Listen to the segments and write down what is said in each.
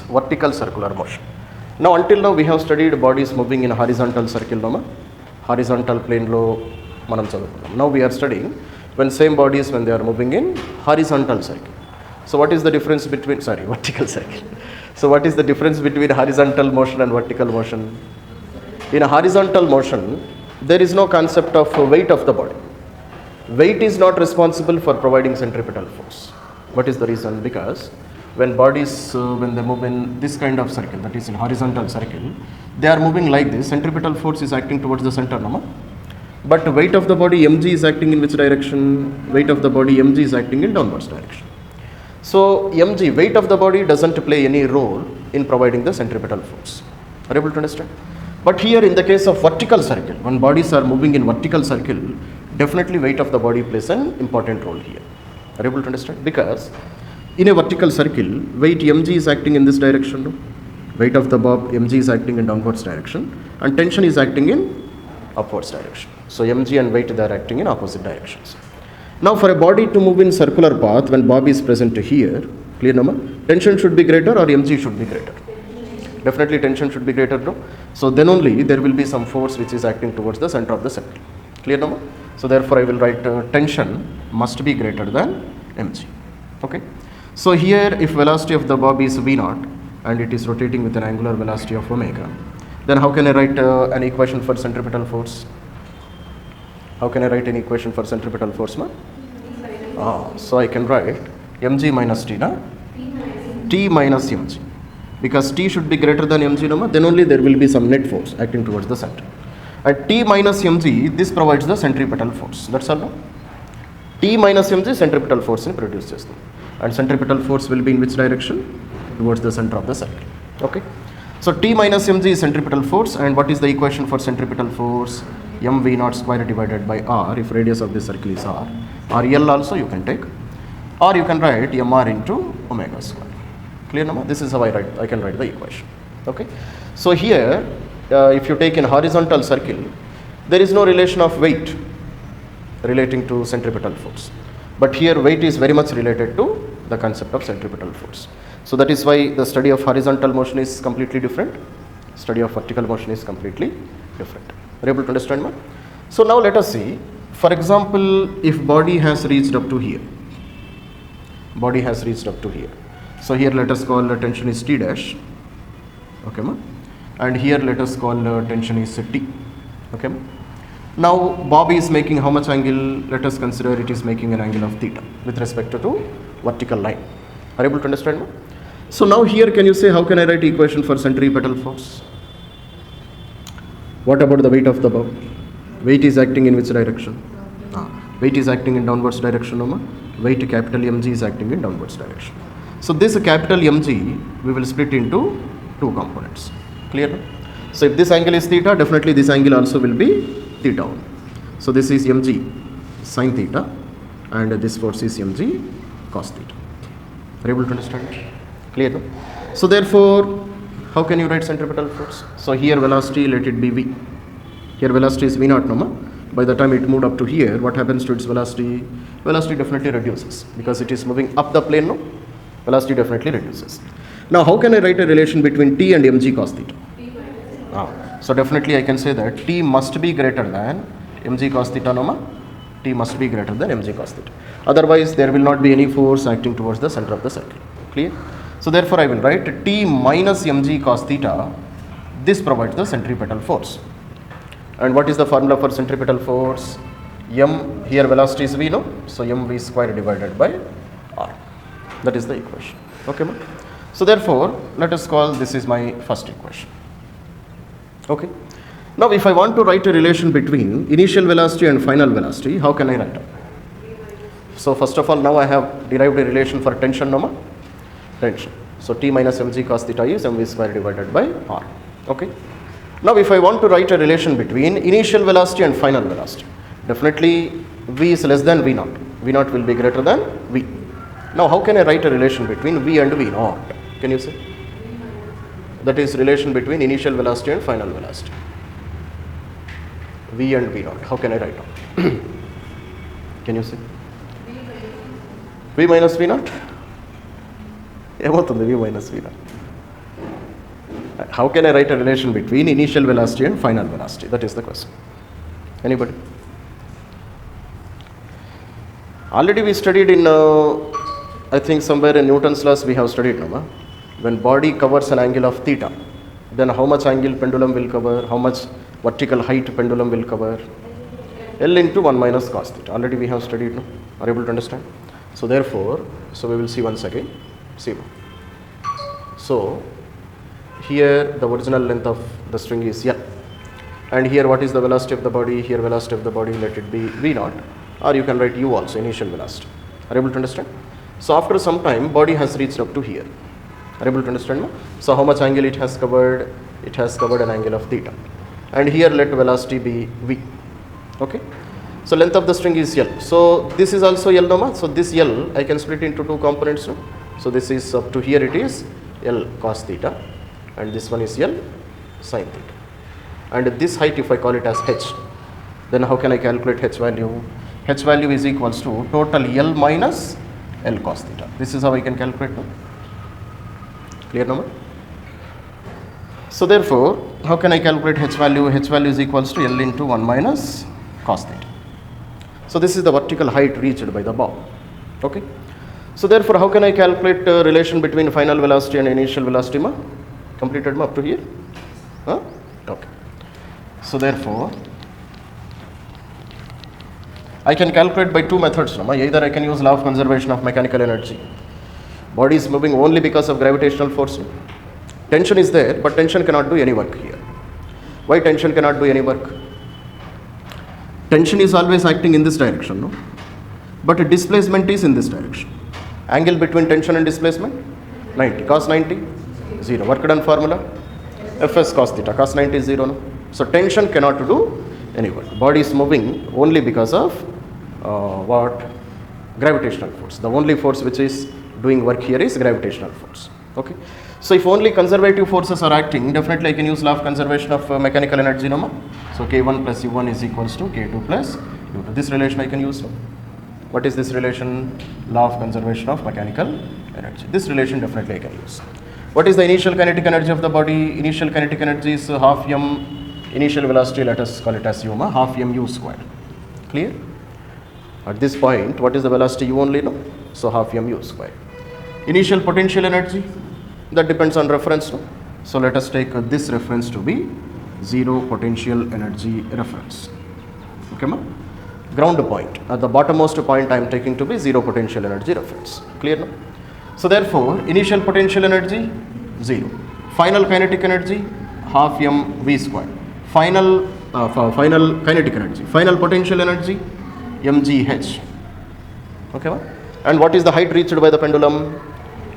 vertical circular motion. Now until now we have studied bodies moving in horizontal circle, horizontal plane lo manam chadukunnam. Now we are studying when same bodies when they are moving in horizontal circle. So what is the difference between vertical circle? So what is the difference between horizontal motion and vertical motion? In a horizontal motion there is no concept of weight of the body. Weight is not responsible for providing centripetal force. What is the reason? Because when bodies when they move in this kind of circle, that is in horizontal circle, they are moving like this. Centripetal force is acting towards the center, no? But weight of the body mg is acting in which direction? Weight of the body mg is acting in downwards direction. So mg, weight of the body, doesn't play any role in providing the centripetal force. Are you able to understand? But here in the case of vertical circle, when bodies are moving in vertical circle, definitely weight of the body plays an important role here. Are you able to understand? Because in a vertical circle, weight mg is acting in this direction, no? Weight of the bob mg is acting in downwards direction and tension is acting in upwards direction. So mg and weight, they are acting in opposite directions. Now for a body to move in circular path, when bob is present here, clear number, tension should be greater or mg should be greater? Definitely tension should be greater, no? So then only there will be some force which is acting towards the center of the circle. Clear number? So therefore I will write tension must be greater than mg. Okay. So here if velocity of the bob is v0 and it is rotating with an angular velocity of omega, then how can I write an equation for centripetal force? How can I write an equation for centripetal force, ma? So I can write mg minus t, na? T minus mg. Because t should be greater than mg, no? Then only there will be some net force acting towards the center. At t minus mg, this provides the centripetal force. That's all, no? T minus mg centripetal force in produce chestam. And centripetal force will be in which direction? Towards the center of the circle. Okay. So T minus mg is centripetal force, and what is the equation for centripetal force? mv0 square divided by r, if radius of this circle is r. Or L also you can take, or you can write mr into omega square. Clear now? This is how I can write the equation. Okay. So here if you take in horizontal circle, there is no relation of weight relating to centripetal force. But here weight is very much related to the concept of centripetal force. So that is why the study of horizontal motion is completely different. Study of vertical motion is completely different. Are you able to understand, ma? So now let us see, for example, if body has reached up to here. Body has reached up to here. So here let us call the tension is T dash. Okay, ma? And here let us call tension is T. Okay, ma? Now bob is making how much angle? Let us consider it is making an angle of theta with respect to vertical line. Are you able to understand, ma? So now here can you say how can I write equation for centripetal force? What about the weight of the bob? Weight is acting in which direction? Weight is acting in downwards direction, no? Weight capital mg is acting in downwards direction. So this capital mg we will split into two components. Clear, no? So if this angle is theta, definitely this angle also will be theta. So this is mg sin theta and this force is mg cos theta. Are you able to understand? Clear, no? So therefore how can you write centripetal force? So here velocity, let it be v. Here velocity is v0, no? By the time it moved up to here, what happens to its velocity? Velocity definitely reduces because it is moving up the plane, no? Velocity definitely reduces. Now how can I write a relation between t and mg cos theta? So definitely I can say that t must be greater than mg cos theta, no? T must be greater than mg cos theta. Otherwise there will not be any force acting towards the center of the circle. Clear? So therefore I will write t minus mg cos theta. This provides the centripetal force. And what is the formula for centripetal force? M, here velocity is v, no? So mv square divided by r. That is the equation. Okay, ma? So therefore let us call this is my first equation. Okay. Now if I want to write a relation between initial velocity and final velocity, how can I write it? So first of all, now I have derived a relation for tension, no? Tension. So T minus mg cos theta is mv square divided by r. Okay. Now if I want to write a relation between initial velocity and final velocity, definitely v is less than v0. v0 will be greater than v. Now how can I write a relation between v and v0? Can you say? That is relation between initial velocity and final velocity. V and v0. How can I write down? Can you say? V minus v0? ఏమవుతుంది v minus v0? How can I write a relation between initial velocity and final velocity? That is the question. Anybody? Already we studied in, I think somewhere in Newton's laws we have studied, no? When body covers an angle of theta, then how much angle pendulum will cover, how much vertical height pendulum will cover? L into 1 minus cos theta. Already we have studied, no? Are you able to understand? So therefore, so we will see once again. See. So here the original length of the string is L. And here what is the velocity of the body? Here velocity of the body, let it be V naught. Or you can write U also, initial velocity. Are you able to understand? So after some time, body has reached up to here. Are you able to understand? No? So how much angle it has covered? It has covered an angle of theta. And here let velocity be V. Okay. So length of the string is L. So this is also L, no? So this L I can split into two components. No? So this is up to here, it is L cos theta, and this one is L sin theta. And this height, if I call it as H, then how can I calculate H value? H value is equals to total L minus L cos theta. This is how I can calculate. No? Clear number? So therefore, how can I calculate H value? H value is equals to L into 1 minus cos theta. So this is the vertical height reached by the ball. Okay. So therefore, how can I calculate relation between final velocity and initial velocity? Ma? Completed ma up to here? Huh? Okay. So therefore, I can calculate by two methods. No? Either I can use law of conservation of mechanical energy. Body is moving only because of gravitational force. Tension is there, but tension cannot do any work here. Why tension cannot do any work? Tension is always acting in this direction, no? But displacement is in this direction. Angle between tension and displacement? 90. Cos 90? 0. Work done formula? Fs cos theta. Cos 90 is 0, no? So tension cannot do any work. Body is moving only because of what? Gravitational force. The only force which is doing work here is gravitational force. Okay. So if only conservative forces are acting, definitely I can use law of conservation of mechanical energy, no? So K1 plus U1 is equals to K2 plus U2. This relation I can use. No? What is this relation? Law of conservation of mechanical energy. This relation definitely I can use. What is the initial kinetic energy of the body? Initial kinetic energy is half m initial velocity, let us call it as u, half m u square. Clear? At this point, what is the velocity? U only, no? So half m u square. Initial potential energy, that depends on reference. No? So let us take this reference to be zero potential energy reference. Okay, ma? Ground point, at the bottommost point I am taking to be zero potential energy reference. Clear, no? So therefore, initial potential energy 0. Final kinetic energy half m v square. Final kinetic energy. Final potential energy mgh. Okay, ma? And what is the height reached by the pendulum?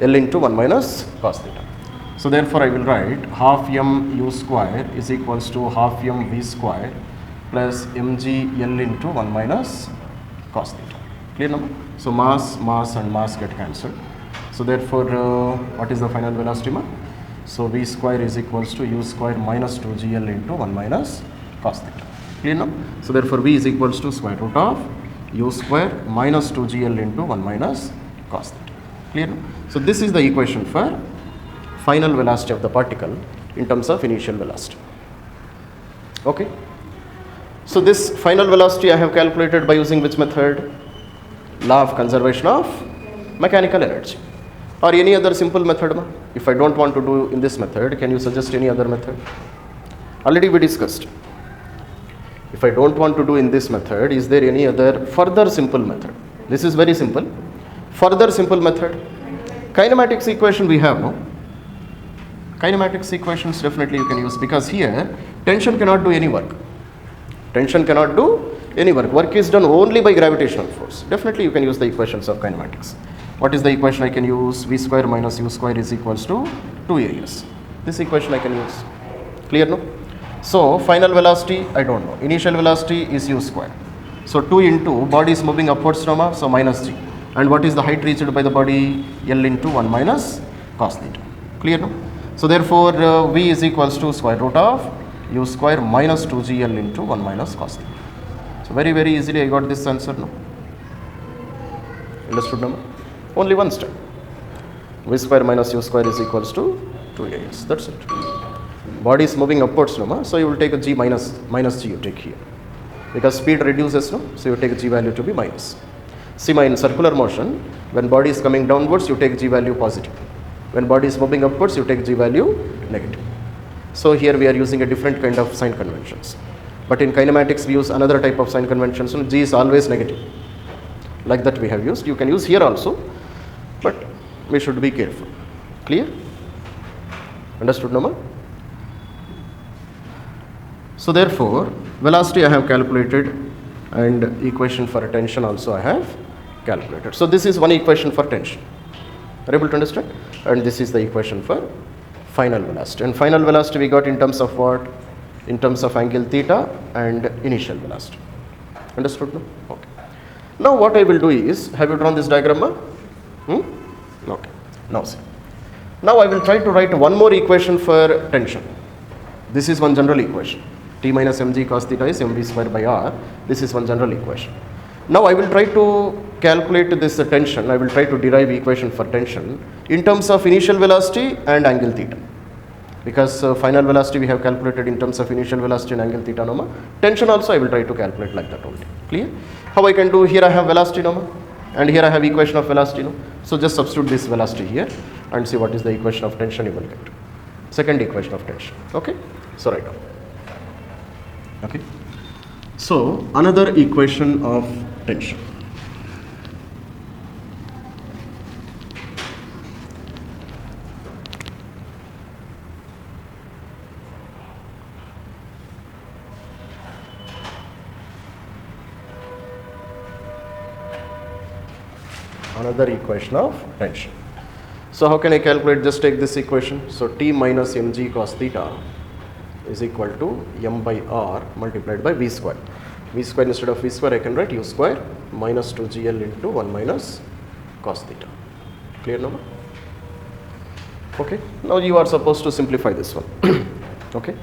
L into 1 minus cos theta. So therefore, I will write half m u square is equals to half m v square plus mg L into 1 minus cos theta. Clear now? So mass and mass get cancelled. So therefore, what is the final velocity? Ma? So v square is equals to u square minus 2gl into 1 minus cos theta. Clear now? So therefore, v is equals to square root of u square minus 2gl into 1 minus cos theta. Clear now? So this is the equation for final velocity of the particle in terms of initial velocity. Okay. So this final velocity I have calculated by using which method? Law of conservation of mechanical energy. Or any other simple method? Ma? If I don't want to do in this method, can you suggest any other method? Already we discussed. If I don't want to do in this method, is there any other further simple method? This is very simple. Further simple method. Kinematics equation we have, no? Kinematics equations definitely you can use, because here tension cannot do any work. Tension cannot do any work. Work is done only by gravitational force. Definitely you can use the equations of kinematics. What is the equation I can use? V square minus u square is equals to 2 areas. This equation I can use. Clear, no? So final velocity I don't know. Initial velocity is u square. So 2 into body is moving upwards, no? So minus g. And what is the height reached by the body? L into 1 minus cos theta. Clear, no? So therefore, v is equals to square root of u square minus 2gl into 1 minus cos theta. So very, very easily I got this answer, no? Understood, no? Only one step. V square minus u square is equals to 2as. That's it. Body is moving upwards, no ma? So you will take a g minus g you take here. Because speed reduces, no? So you take g value to be minus. See, in circular motion, when body is coming downwards, you take g value positive. When body is moving upwards, you take g value negative. So here we are using a different kind of sign conventions. But in kinematics, we use another type of sign conventions. So g is always negative. Like that we have used. You can use here also, but we should be careful. Clear? Understood, Nama? So therefore, velocity I have calculated and equation for tension also I have calculated. So this is one equation for tension. Are you able to understand? And this is the equation for final velocity. And final velocity we got in terms of what? In terms of angle theta and initial velocity. Understood? No? Okay. Now what I will do is, have you drawn this diagram? Okay. Now see. Now I will try to write one more equation for tension. This is one general equation. T minus mg cos theta is mv square by r. This is one general equation. Now I will try to calculate this tension. I will try to derive equation for tension in terms of initial velocity and angle theta. Because final velocity we have calculated in terms of initial velocity and angle theta, norma. Tension also I will try to calculate like that only. Clear? How I can do? Here I have velocity, norma, and here I have equation of velocity, no. So just substitute this velocity here and see what is the equation of tension you will get. Second equation of tension. Okay. So write down. Okay. So another equation of tension. Another equation of tension. So how can I calculate? Just take this equation. So T minus mg cos theta is equal to m by r multiplied by v square. V square instead of v square I can write u square minus 2gl into 1 minus cos theta. Clear now? Okay. Now you are supposed to simplify this one. Okay.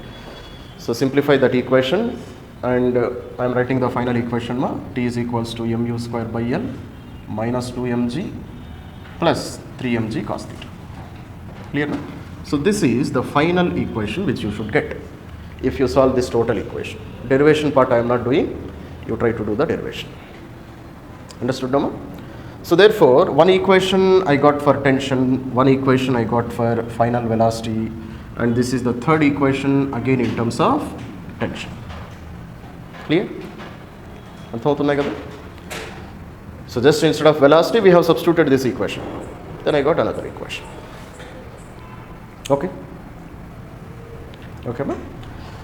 So simplify that equation and I am writing the final equation. T is equals to mu square by l minus 2mg plus 3mg cos theta. Clear now? So this is the final equation which you should get if you solve this total equation. Derivation part I am not doing, you try to do the derivation. Understood, Dhamma? So therefore, one equation I got for tension, one equation I got for final velocity, and this is the third equation again in terms of tension. Clear? So just instead of velocity we have substituted this equation. Then I got another equation. Okay? Okay, ma'am?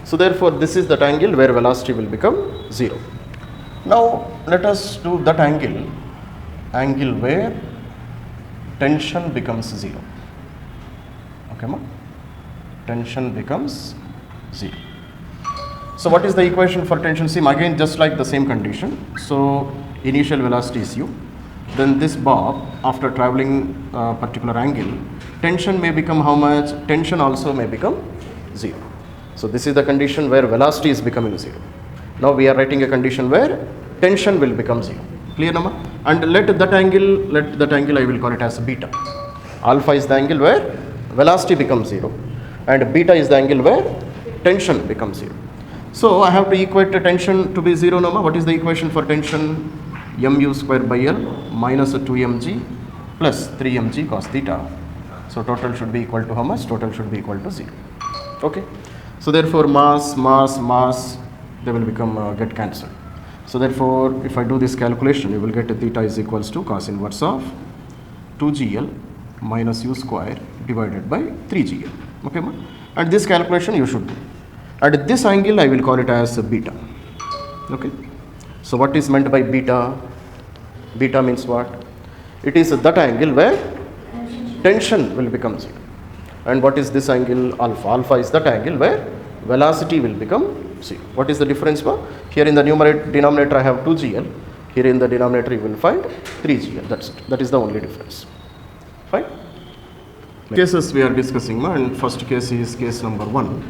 So therefore this is that angle where velocity will become 0. Now let us do that angle where tension becomes 0. Okay, ma'am? Tension becomes 0. So what is the equation for tension? See, again just like the same condition. So initial velocity is u. Then this bob, after traveling a particular angle, tension may become how much? Tension also may become 0. So this is the condition where velocity is becoming 0. Now we are writing a condition where tension will become 0. Clear, Nama? And let that angle I will call it as beta. Alpha is the angle where velocity becomes 0 and beta is the angle where tension becomes 0. So I have to equate the tension to be 0, Nama. What is the equation for tension? Mu square by L minus 2mg plus 3mg cos theta. So total should be equal to how much? Total should be equal to 0. Okay. So therefore mass, they will become get cancelled. So therefore if I do this calculation, you will get theta is equals to cos inverse of 2gl minus u square divided by 3gl. Okay, ma? And this calculation you should do. And this angle I will call it as beta. Okay. So what is meant by beta? Beta means what? It is that angle where tension will become 0. And what is this angle? Alpha. Alpha is that angle where velocity will become 0. What is the difference? Here in the denominator I have 2gl. Here in the denominator you will find 3gl. That's it. That is the only difference. Fine. Cases we are discussing, and first case is case number 1,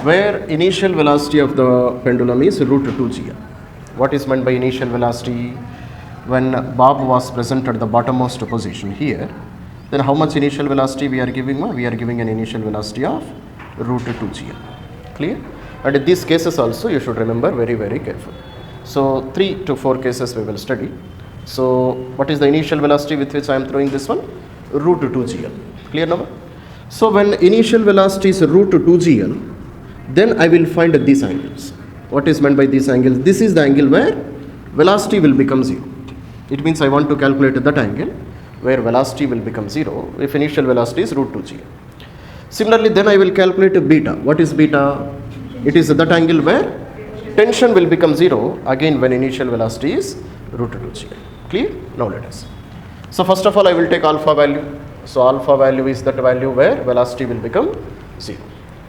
where initial velocity of the pendulum is root 2gl. What is meant by initial velocity? When bob was present at the bottommost position here, then how much initial velocity we are giving? We are giving an initial velocity of root 2gl. Clear? And in these cases also you should remember very careful. So 3 to 4 cases we will study. So what is the initial velocity with which I am throwing this one? Root 2gl. Clear now? So when initial velocity is root 2gl, then I will find these angles. What is meant by these angles? This is the angle where velocity will become 0. It means I want to calculate that angle where velocity will become 0 if initial velocity is root 2gl. Similarly, then I will calculate beta. What is beta? It is that angle where tension will become 0 again when initial velocity is root 2gl. Clear? Now let us. So first of all I will take alpha value. So alpha value is that value where velocity will become 0.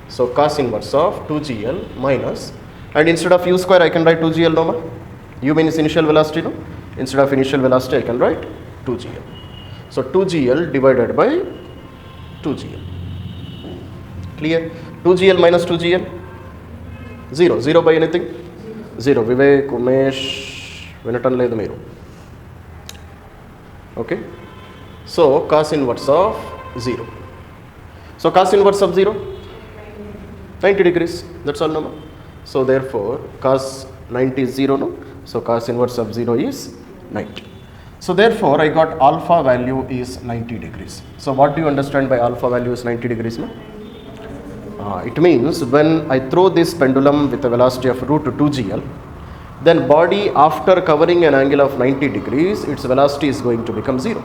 So cos inverse of 2gl minus, and instead of u square I can write 2gl no ma? U means initial velocity no? Instead of initial velocity I can write 2gl. So 2gl divided by 2gl. Clear? 2gl minus 2gl? 0. 0 by anything? 0. Vivek, Umesh, Vinatan ledu meeru. Okay? So cos inverse of 0. So cos inverse of 0? 90 degrees. That's all no? So therefore cos 90 is 0 no? So cos inverse of 0 is 90. So therefore I got alpha value is 90 degrees. So what do you understand by alpha value is 90 degrees no? It means when I throw this pendulum with a velocity of root 2gl, then body after covering an angle of 90 degrees, its velocity is going to become 0.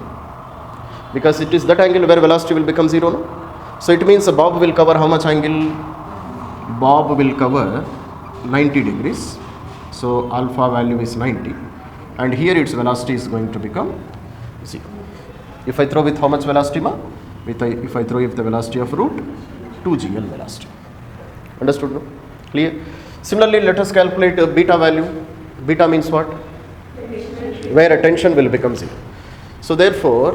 Because it is that angle where velocity will become 0 no? So it means Bob will cover how much angle? Bob will cover 90 degrees. So alpha value is 90. And here its velocity is going to become 0. If I throw with how much velocity ma? If I throw with the velocity of root 2gl velocity. Understood no? Clear? Similarly, let us calculate beta value. Beta means what? Where a tension will become 0. So therefore,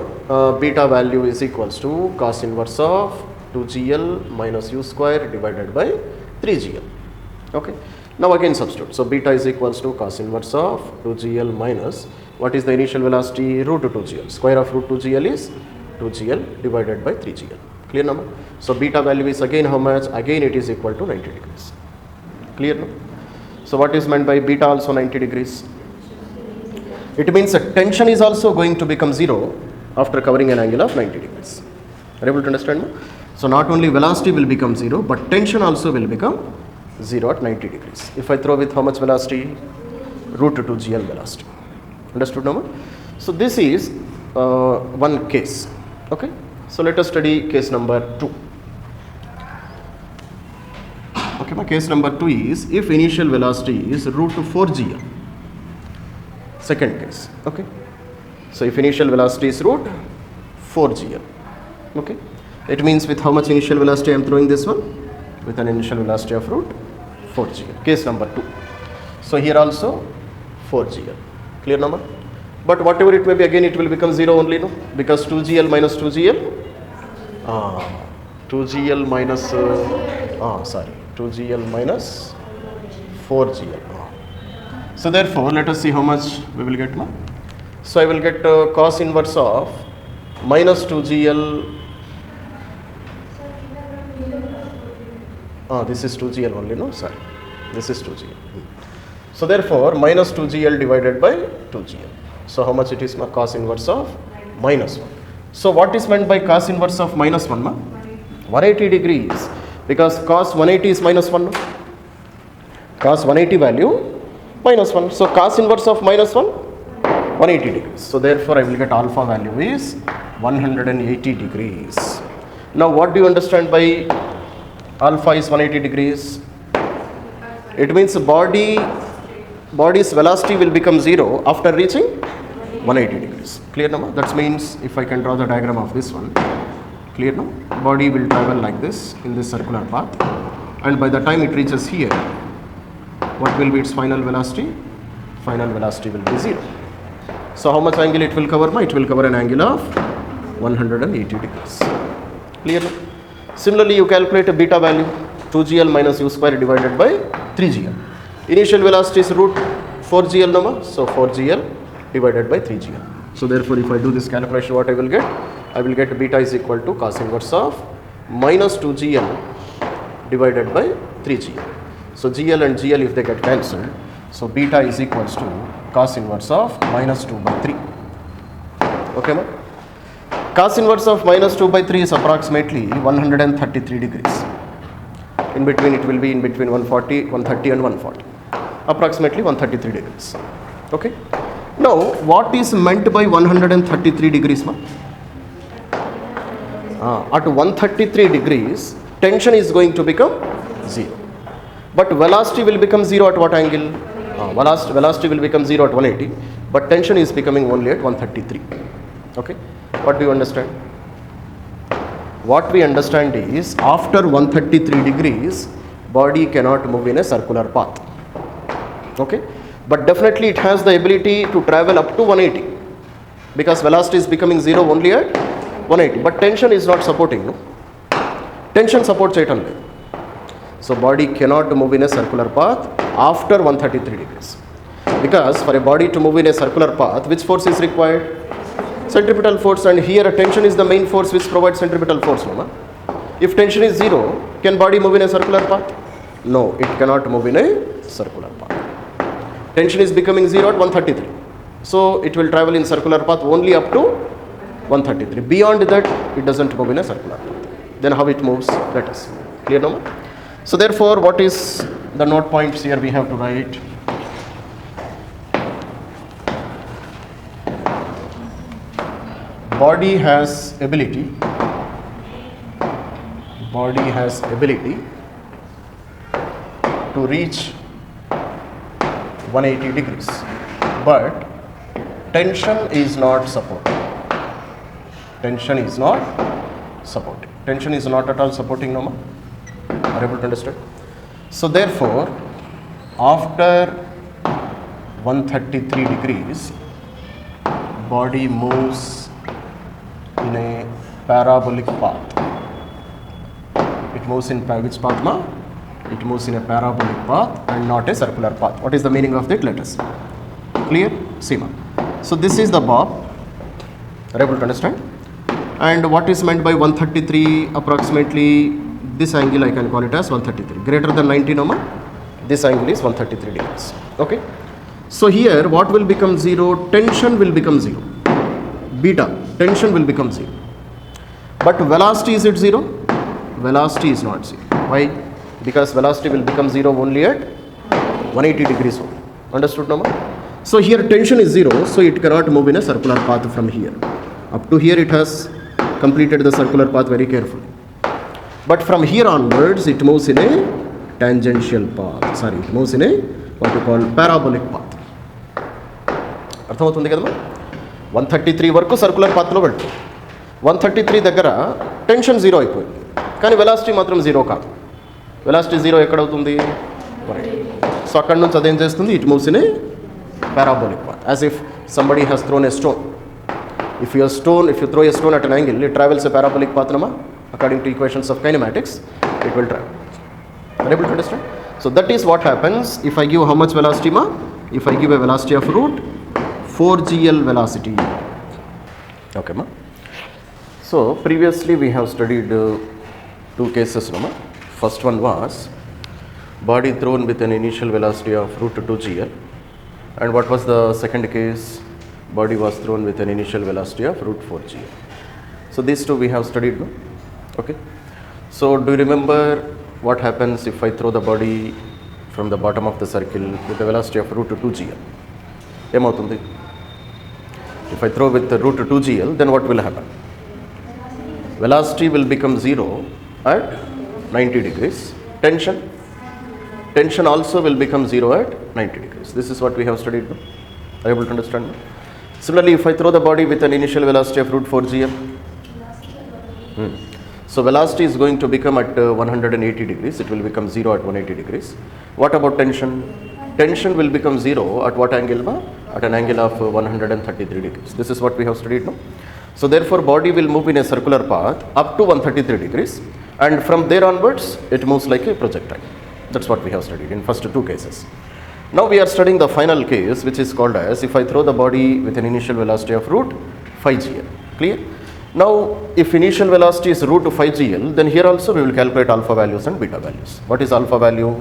beta value is equals to cos inverse of 2gl minus u square divided by 3gl. Okay. Now again substitute. So beta is equals to cos inverse of 2gl minus, what is the initial velocity? Root 2gl. Square of root 2gl is 2gl divided by 3gl. Clear now? So beta value is again how much? Again it is equal to 90 degrees. Clear now? So what is meant by beta also 90 degrees? It means that tension is also going to become 0 after covering an angle of 90 degrees. Are you able to understand now? So not only velocity will become 0, but tension also will become 0 at 90 degrees. If I throw with how much velocity? Root 2gl velocity. Understood now? So this is one case. Okay. So let us study case number 2. Okay, my case number 2 is if initial velocity is root 4gl. Second case. Okay. So if initial velocity is root 4gl. Okay. It means with how much initial velocity I am throwing this one? With an initial velocity of root 4gl. Case number 2. So here also 4gl. Clear number? But whatever it may be, again it will become 0 only, no? Because 2gl minus 2gl. 2gl minus 2gl minus 4gl. So therefore, let us see how much we will get now. So I will get cos inverse of minus 2gl. This is 2gl only, no? Sorry. This is 2gl. So therefore, minus 2gl divided by 2gl. So how much it is? Cos inverse of minus 1. So what is meant by cos inverse of minus 1? 180 degrees. Because cos 180 is minus 1. No? Cos 180 value minus 1. So cos inverse of minus 1, 180 degrees. So therefore I will get alpha value is 180 degrees. Now what do you understand by alpha is 180 degrees? It means body's velocity will become 0 after reaching 180 degrees. Clear now? That means if I can draw the diagram of this one. Clear now? Body will travel like this in this circular path, and by the time it reaches here, what will be its final velocity? Final velocity will be 0. So how much angle it will cover? It will cover an angle of 180 degrees. Clear now? Similarly, you calculate a beta value, 2gl minus u square divided by 3gl. Initial velocity is root 4gl number, so 4gl divided by 3gl. So therefore, if I do this calculation, what I will get? I will get beta is equal to cos inverse of minus 2gl divided by 3gl. So gl and gl, if they get cancelled, so beta is equals to cos inverse of minus 2 by 3. Okay, ma? Cos inverse of minus 2 by 3 is approximately 133 degrees. In between, it will be in between 130 and 140. Approximately 133 degrees. Okay. Now, what is meant by 133 degrees, ma? At 133 degrees, tension is going to become 0. But velocity will become 0 at what angle? Velocity will become 0 at 180, but tension is becoming only at 133. Okay. What do you understand? What we understand is, after 133 degrees, body cannot move in a circular path. Okay. But definitely it has the ability to travel up to 180, because velocity is becoming 0 only at 180. But tension is not supporting. No? Tension supports it only. So body cannot move in a circular path after 133 degrees. Because for a body to move in a circular path, which force is required? Centripetal force, and here tension is the main force which provides centripetal force. No? If tension is 0, can body move in a circular path? No, it cannot move in a circular path. Tension is becoming 0 at 133. So it will travel in circular path only up to 133. Beyond that, it doesn't move in a circular path. Then how it moves? Let us. Clear now? So therefore, what is the note points here we have to write? Body has ability to reach 180 degrees, but tension is not supported. Tension is not at all supporting, no ma? Are you able to understand? So therefore, after 133 degrees, body moves in a parabolic path. It moves in which path, ma? It moves in a parabolic path and not a circular path. What is the meaning of that? Let us see. Clear? See, ma. So this is the bob. Are you able to understand? And what is meant by 133? Approximately this angle I can call it as 133. Greater than 90, no ma? This angle is 133 degrees. Okay. So here what will become 0? Tension will become 0. Beta, tension will become 0. But velocity, is it 0? Velocity is not 0. Why? Because velocity will become 0 only at 180 degrees only. Understood, no ma? So here tension is 0, so it cannot move in a circular path from here. Up to here it has completed the circular path very carefully. But from here onwards, it moves in a tangential path. It moves in a what you call parabolic path. అర్థమవుతుంది కదమ్మా? 133 వరకు circular పాత్లో వెళ్తుంది. 133 దగ్గర tension 0 అయిపోయింది, కానీ velocity మాత్రం 0 కాదు. Velocity 0 ఎక్కడవుతుంది? So అక్కడ నుంచి అదేం చేస్తుంది? It moves in a parabolic path, as if somebody has thrown a stone. If you throw a stone at an angle, it travels a parabolic path, nama? According to equations of kinematics, it will travel. Are you able to understand? So that is what happens if I give how much velocity, ma? If I give a velocity of root 4gl velocity. Okay, ma? So previously we have studied two cases, no, ma? First one was body thrown with an initial velocity of root 2gl. And what was the second case? Body was thrown with an initial velocity of root 4gl. So these two we have studied, no? Okay. So do you remember what happens if I throw the body from the bottom of the circle with a velocity of root 2gl? Emautundi? If I throw with the root 2gl, then what will happen? Velocity will become 0 at 90 degrees. Tension also will become 0 at 90 degrees. This is what we have studied. No? Are you able to understand? No? Similarly, if I throw the body with an initial velocity of root 4gl, so velocity is going to become at 180 degrees. It will become 0 at 180 degrees. What about tension? Tension will become 0 at what angle? At an angle of 133 degrees. This is what we have studied. No? So therefore, body will move in a circular path up to 133 degrees, and from there onwards, it moves like a projectile. That's what we have studied in first two cases. Now we are studying the final case, which is called as if I throw the body with an initial velocity of root 5gl. Clear? Now, if initial velocity is root 5gl, then here also we will calculate alpha values and beta values. What is alpha value?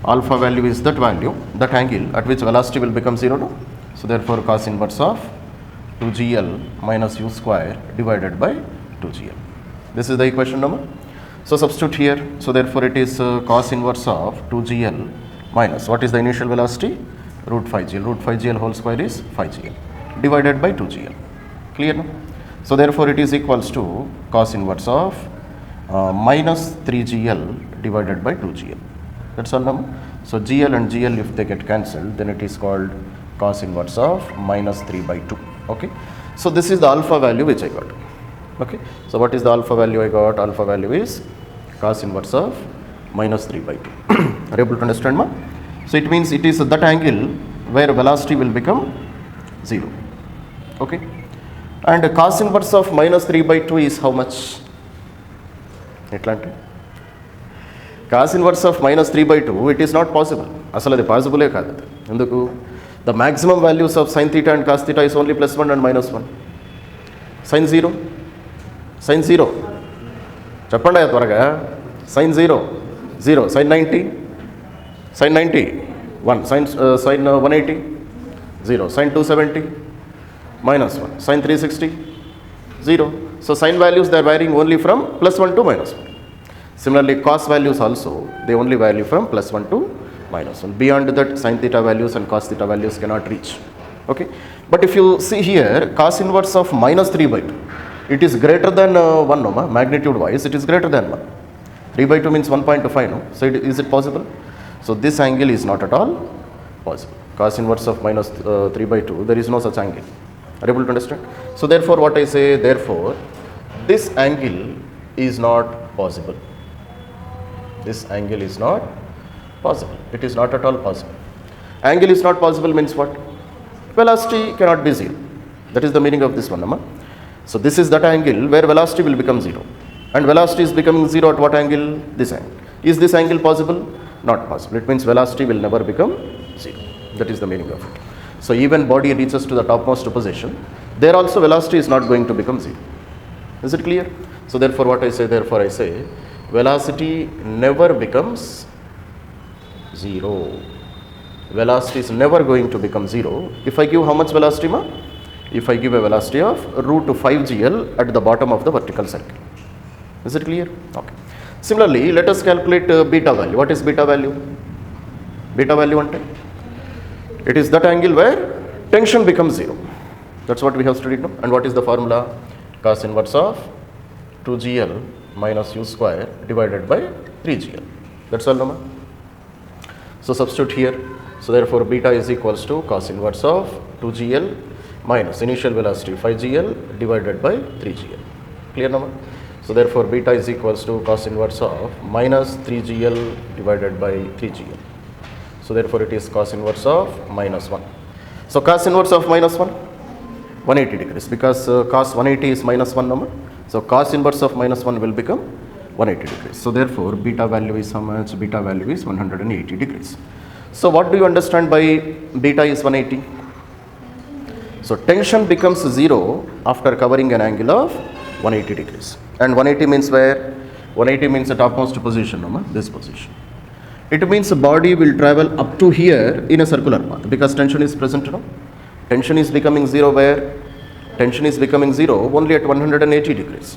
Alpha value is that value, that angle at which velocity will become 0. No? So therefore cos inverse of 2gl minus u square divided by 2gl. This is the equation number. So substitute here. So therefore it is cos inverse of 2gl minus, what is the initial velocity? Root 5gl. Root 5gl whole square is 5gl divided by 2gl. Clear now? So therefore it is equals to cos inverse of minus 3gl divided by 2gl. That's all number. So gl and gl, if they get cancelled, then it is called cos inverse of minus 3 by 2. Okay. So this is the alpha value which I got. Okay. So what is the alpha value I got? Alpha value is cos inverse of minus 3 by 2. Are you able to understand, ma? So it means it is that angle where velocity will become 0. Okay. And cos inverse of minus 3 by 2 is how much? Cos inverse of minus 3 by 2, it is not possible. Asala adi possible kaadu. Enduku? The maximum values of sin theta and cos theta is only plus 1 and minus 1. Sin 0. Sin 0. Chappanda tvaraga. Sin 0. 0. Sin 90. Sin 90. 1. Sin 180. 0. Sin 270. Minus 1. Sin 360. 0. So sin values, they are varying only from plus 1 to minus 1. Similarly, cos values also, they only vary from plus 1 to minus 1. Beyond that, sin theta values and cos theta values cannot reach. Okay. But if you see here, cos inverse of minus 3 by 2, it is greater than 1, no, magnitude wise, it is greater than 1. 3 by 2 means 1.5, no? So is it possible? So this angle is not at all possible. Cos inverse of minus 3 by 2, there is no such angle. Are you able to understand? So therefore what I say, therefore this angle is not possible. This angle is not possible. It is not at all possible. Angle is not possible means what? Velocity cannot be 0. That is the meaning of this one, Amma. So this is that angle where velocity will become 0. And velocity is becoming 0 at what angle? This angle. Is this angle possible? Not possible. It means velocity will never become 0. That is the meaning of it. So even body reaches to the topmost position, there also velocity is not going to become 0. Is it clear? So therefore what I say, velocity never becomes 0. Velocity is never going to become 0. If I give how much velocity, ma? If I give a velocity of root 5gl at the bottom of the vertical circle. Is it clear? Okay. Similarly, let us calculate beta value. What is beta value? Beta value ante? It is that angle where tension becomes 0. That's what we have studied now. And what is the formula? Cos inverse of 2gl minus u square divided by 3gl. That's all, no? So substitute here. So therefore beta is equals to cos inverse of 2gl minus initial velocity 5gl divided by 3gl. Clear, no? So therefore beta is equals to cos inverse of minus 3gl divided by 3gl. So therefore it is cos inverse of minus 1. So cos inverse of minus 1, 180 degrees, because cos 180 is minus 1 number. So cos inverse of minus 1 will become 180 degrees. So therefore beta value is how much? Beta value is 180 degrees. So what do you understand by beta is 180? So tension becomes 0 after covering an angle of 180 degrees. And 180 means where? 180 means the topmost position, no? This position. It means the body will travel up to here in a circular path because tension is present, no? Tension is becoming 0 where? Tension is becoming 0 only at 180 degrees.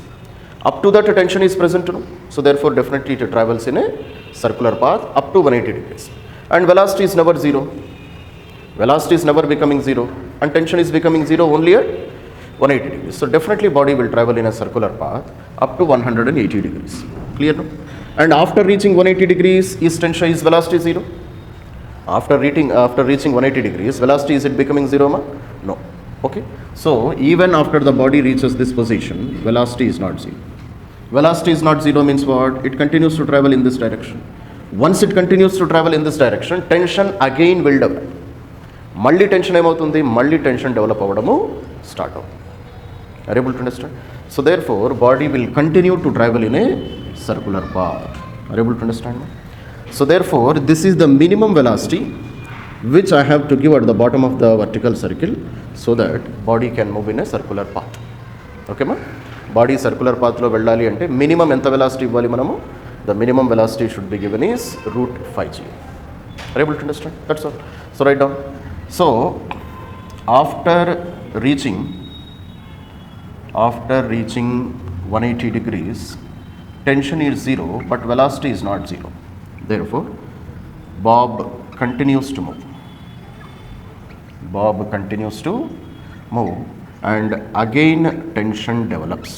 Up to that tension is present, no? So therefore definitely it travels in a circular path up to 180 degrees. And velocity is never 0. Velocity is never becoming 0. And tension is becoming 0 only at 180 degrees. So definitely body will travel in a circular path up to 180 degrees. Clear, no? And after reaching 180 degrees, is velocity 0? After reaching 180 degrees, velocity is it becoming 0, ma? No. Okay. So even after the body reaches this position, velocity is not 0. Velocity is not 0 means what? It continues to travel in this direction. Once it continues to travel in this direction, tension again will develop. Malli tension ఏమవుతుంది? Malli tension develop avadamu start అవుతుంది. Are you able to understand? So therefore body will continue to travel in a circular path. Are you able to understand? So therefore this is the minimum velocity which I have to give at the bottom of the vertical circle so that body can move in a circular path. Okay, ma? Body circular పాత్లో వెళ్ళాలి అంటే minimum ఎంత velocity ఇవ్వాలి మనము? The minimum velocity should be given is √5g. Are you able to understand? That's all. So write down. So after reaching 180 degrees, tension is 0, but velocity is not 0. Therefore, Bob continues to move. Bob continues to move, and again tension develops.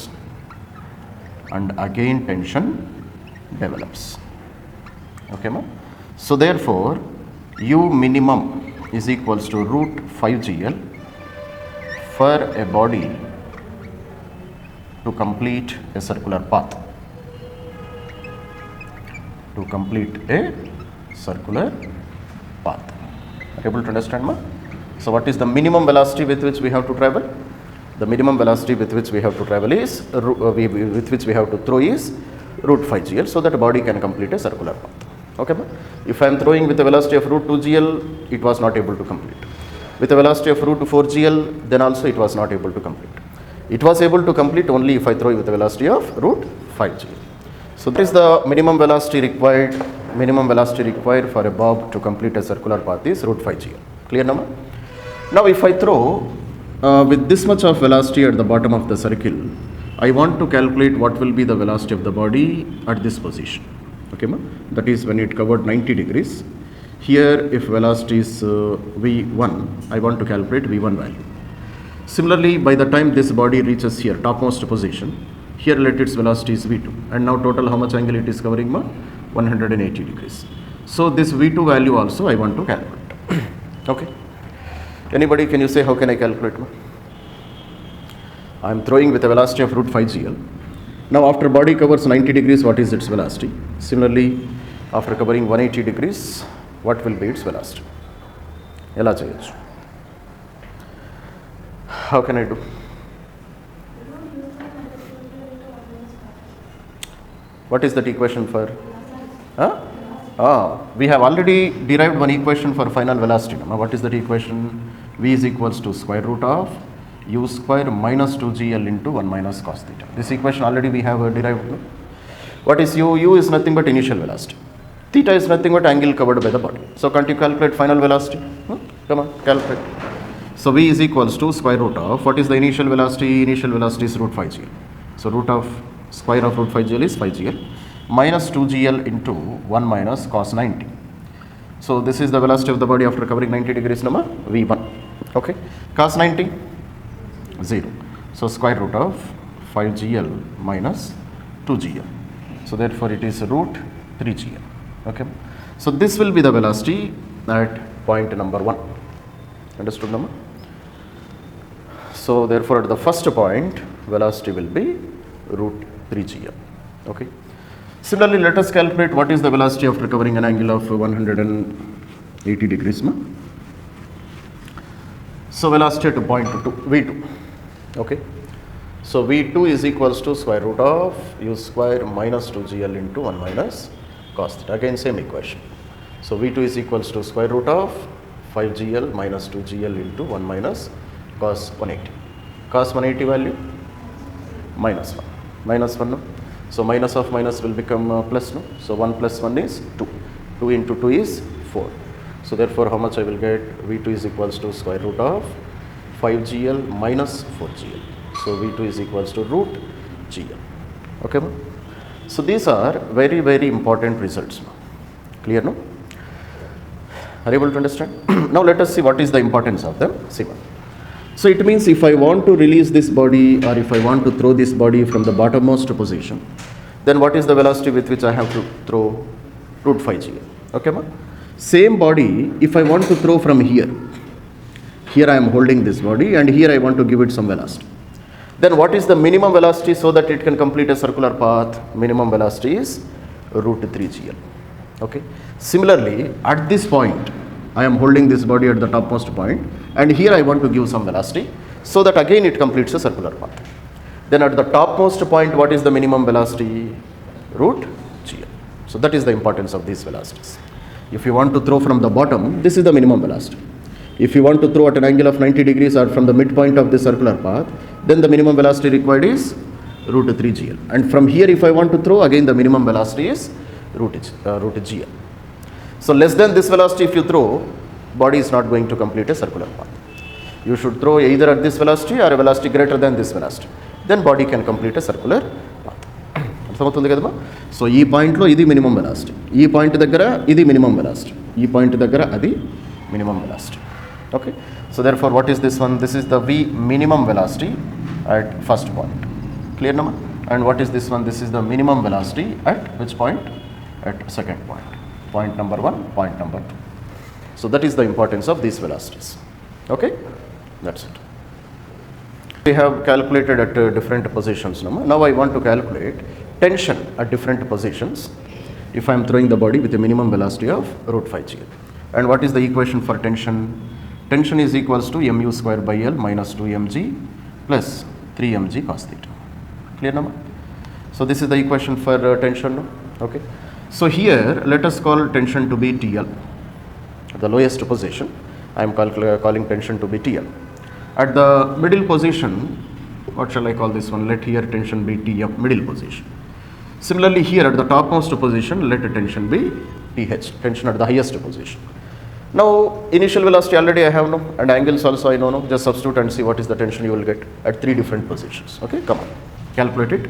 Okay, ma? So therefore, U minimum is equals to √5gl for a body to complete a circular path. To complete a circular path. Are you able to understand, ma? So what is the minimum velocity with which we have to travel? The minimum velocity with which we have to travel is, with which we have to throw is √5gl, so that a body can complete a circular path. Okay, ma? If I am throwing with a velocity of √2gl, it was not able to complete. With a velocity of √4gl, then also it was not able to complete. It was able to complete only if I throw with a velocity of √5gl. So this is the minimum velocity required. Minimum velocity required for a bob to complete a circular path is √5gl. Clear now? Now if I throw with this much of velocity at the bottom of the circle, I want to calculate what will be the velocity of the body at this position. Okay, ma? That is when it covered 90 degrees. Here if velocity is v1, I want to calculate v1 value. Similarly, by the time this body reaches here, topmost position, here let its velocity is v2, and now total how much angle it is covering, ma? 180 degrees. So this v2 value also I want to calculate. Okay. Anybody, can you say how can I calculate, ma? I am throwing with a velocity of √5gl. Now after body covers 90 degrees, what is its velocity? Similarly, after covering 180 degrees, what will be its velocity? Ela cheyochu? How can I do? What is that equation for? Huh? We have already derived one equation for final velocity. Now what is that equation? V is equals to square root of u square minus 2gl into 1 minus cos theta. This equation already we have derived. No? What is u? U is nothing but initial velocity. Theta is nothing but angle covered by the body. So can't you calculate final velocity? Come on, calculate. So v is equals to square root of, what is the initial velocity? Initial velocity is √5gl. So root of square of √5gl is 5gl minus 2gl into 1 minus cos 90. So this is the velocity of the body after covering 90 degrees, number v1. Okay, cos 90, 0. So square root of 5gl minus 2gl. So therefore it is √3gl. Okay, so this will be the velocity at point number 1. Understood, number? So therefore at the first point velocity will be √3gl. Okay. Similarly, let us calculate what is the velocity after covering an angle of 180 degrees. So velocity at point 2, v2. Okay. So v2 is equals to square root of u square minus 2gl into 1 minus cos theta. Again same equation. So v2 is equals to square root of 5gl minus 2gl into 1 minus cos 180. Cos 180 value? Minus 1. Minus 1, no? So minus of minus will become plus, no? So 1 plus 1 is 2. 2 into 2 is 4. So therefore how much I will get? V2 is equals to square root of 5gl minus 4gl. So V2 is equals to √gl. Okay, ma? So these are very, very important results. Clear, no? Are you able to understand? Now let us see what is the importance of them. See one. So it means if I want to release this body or if I want to throw this body from the bottommost position, then what is the velocity with which I have to throw? √5gl. Okay, ma? Same body, if I want to throw from here I am holding this body and here I want to give it some velocity. Then what is the minimum velocity so that it can complete a circular path? Minimum velocity is √3gl. Okay. Similarly, at this point, I am holding this body at the topmost point and here I want to give some velocity so that again it completes a circular path. Then at the topmost point, what is the minimum velocity? √gl. So that is the importance of these velocities. If you want to throw from the bottom, this is the minimum velocity. If you want to throw at an angle of 90 degrees or from the midpoint of the circular path, then the minimum velocity required is root 3 gl. And from here if I want to throw, again the minimum velocity is root gl. So less than this velocity if you throw, body is not going to complete a circular path. You should throw either at this velocity or a velocity greater than this velocity. Then body can complete a circular path. అర్థమవుతుంది కదమ్మా. So ఈ పాయింట్లో ఇది minimum velocity, ఈ point దగ్గర ఇది minimum velocity, ఈ point దగ్గర అది minimum velocity. Okay, so therefore what is this one? This is the V minimum velocity at first point. Clear number? And what is this one? This is the minimum velocity at which point? At second point. Point number 1, point number 2. So that is the importance of these velocities. Okay, that's it. We have calculated at different positions. Now I want to calculate tension at different positions if I am throwing the body with a minimum velocity of root 5 gl. And what is the equation for tension? Tension is equals to mu square by L minus 2 mg plus 3 mg cos theta. Clear number? So this is the equation for tension. Okay, so here let us call tension to be TL, the lowest position. I am calling tension to be TL. At the middle position, what shall I call this one? Let here tension be TF, middle position. Similarly here at the topmost position, let tension be TH, tension at the highest position. Now initial velocity already I have no, and angles also I know no. Just substitute and see what is the tension you will get at 3 different positions. Okay, come on, calculate it.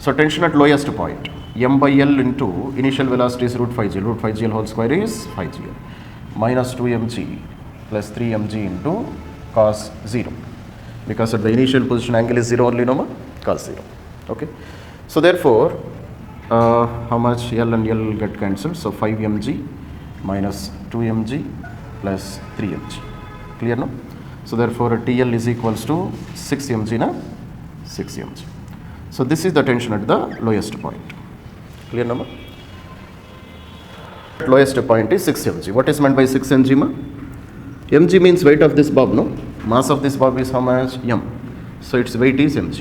So tension at lowest point, m by L into initial velocity is root 5 gl. Root 5 gl whole square is 5 gl minus 2 mg plus 3 mg into cos 0, because at the initial position angle is 0 only, no ma, cos 0. Okay, so therefore how much? L and L get cancelled, so 5 mg minus 2 mg plus 3 mg. Clear no? So therefore TL is equals to 6 mg na, 6 mg. So this is the tension at the lowest point. Clear number? Lowest point is 6 mg. What is meant by 6 mg ma? Mg means weight of this bob, no? Mass of this bob is how much? M. So its weight is mg.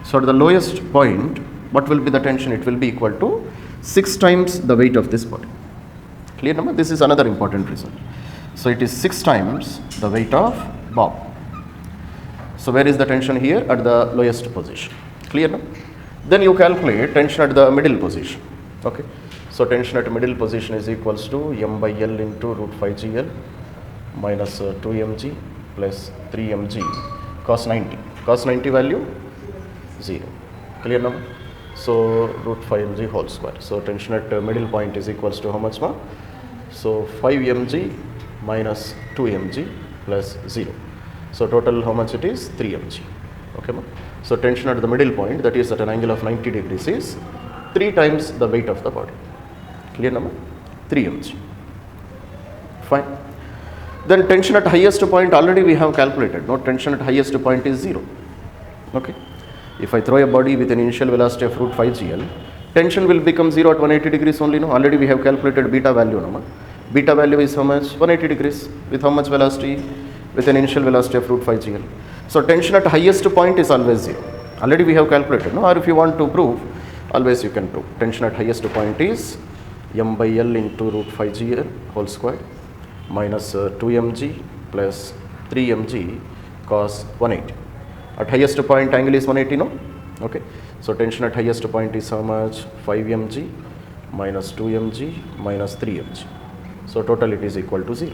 So at the lowest point, what will be the tension? It will be equal to 6 times the weight of this body. Clear number? This is another important result. So it is 6 times the weight of bob. So where is the tension here? At the lowest position. Clear no? Then you calculate tension at the middle position. Okay, so tension at middle position is equals to m by L into root 5 gl minus 2 mg plus 3 mg cos 90. Cos 90 value 0. Clear now? So root 5 mg whole square. So tension at middle point is equals to how much ma? So 5 mg minus 2 mg plus 0. So total how much it is? 3 mg. Okay ma? So tension at the middle point, that is at an angle of 90 degrees, is 3 times the weight of the body. Clear number? 3 mg. Fine. Then tension at highest point already we have calculated. No, tension at highest point is 0. Okay. If I throw a body with an initial velocity of root 5 gl, tension will become 0 at 180 degrees only. No, already we have calculated beta value. No, beta value is how much? 180 degrees. With how much velocity? With an initial velocity of root 5 gl. So tension at highest point is always 0. Already we have calculated. No, or if you want to prove, always you can prove. Tension at highest point is m by L into root 5 gl whole square minus 2 mg plus 3 mg cos 180. At highest point angle is 180, no? Okay. So tension at highest point is how much? 5 mg minus 2 mg minus 3 mg. So total it is equal to 0.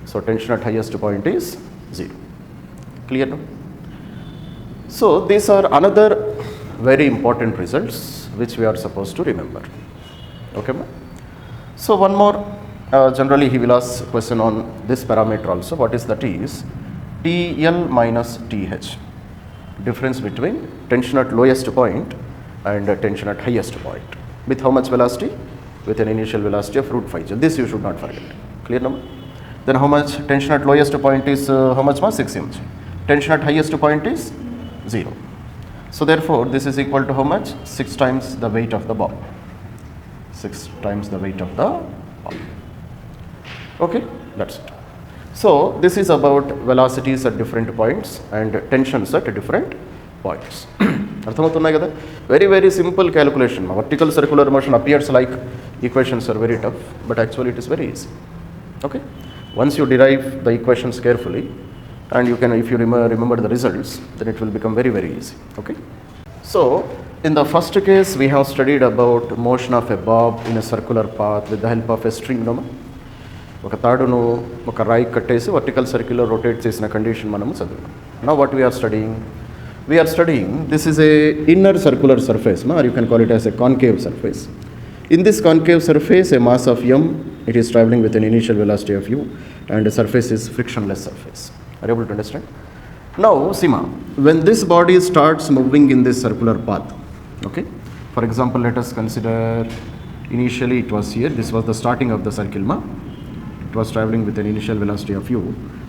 So tension at highest point is 0. Clear now? So these are another very important results which we are supposed to remember. Okay, ma? So one more, generally he will ask question on this parameter also. What is that is TL minus TH. Difference between tension at lowest point and tension at highest point. With how much velocity? With an initial velocity of root 5 gl. This you should not forget. Clear number? Then how much tension at lowest point is how much ma? 6 mg. Tension at highest point is 0. So therefore this is equal to how much? 6 times the weight of the ball. 6 times the weight of the ball. Okay, that's it. So this is about velocities at different points and tensions at different points. అర్థమవుతున్నాయి కదా? Very very simple calculation. Vertical circular motion appears like equations are very tough, but actually it is very easy. Okay, once you derive the equations carefully and you can, if you remember the results, then it will become very very easy. Okay. So in the first case we have studied about motion of a bob in a circular path with the help of a string. ఒక తాడును ఒక రాయి కట్టేసి vertical సర్కిల్లో rotate చేసిన condition మనము చదివాం. Now what we are studying this is a inner circular surface, or you can call it as a concave surface. In this concave surface, a mass of m, it is traveling with an initial velocity of u, and the surface is frictionless surface. Are you able to understand? Now, Sima, when this body starts moving in this circular path, okay, for example, let us consider initially it was here, this was the starting of the circle, it was traveling with an initial velocity of u,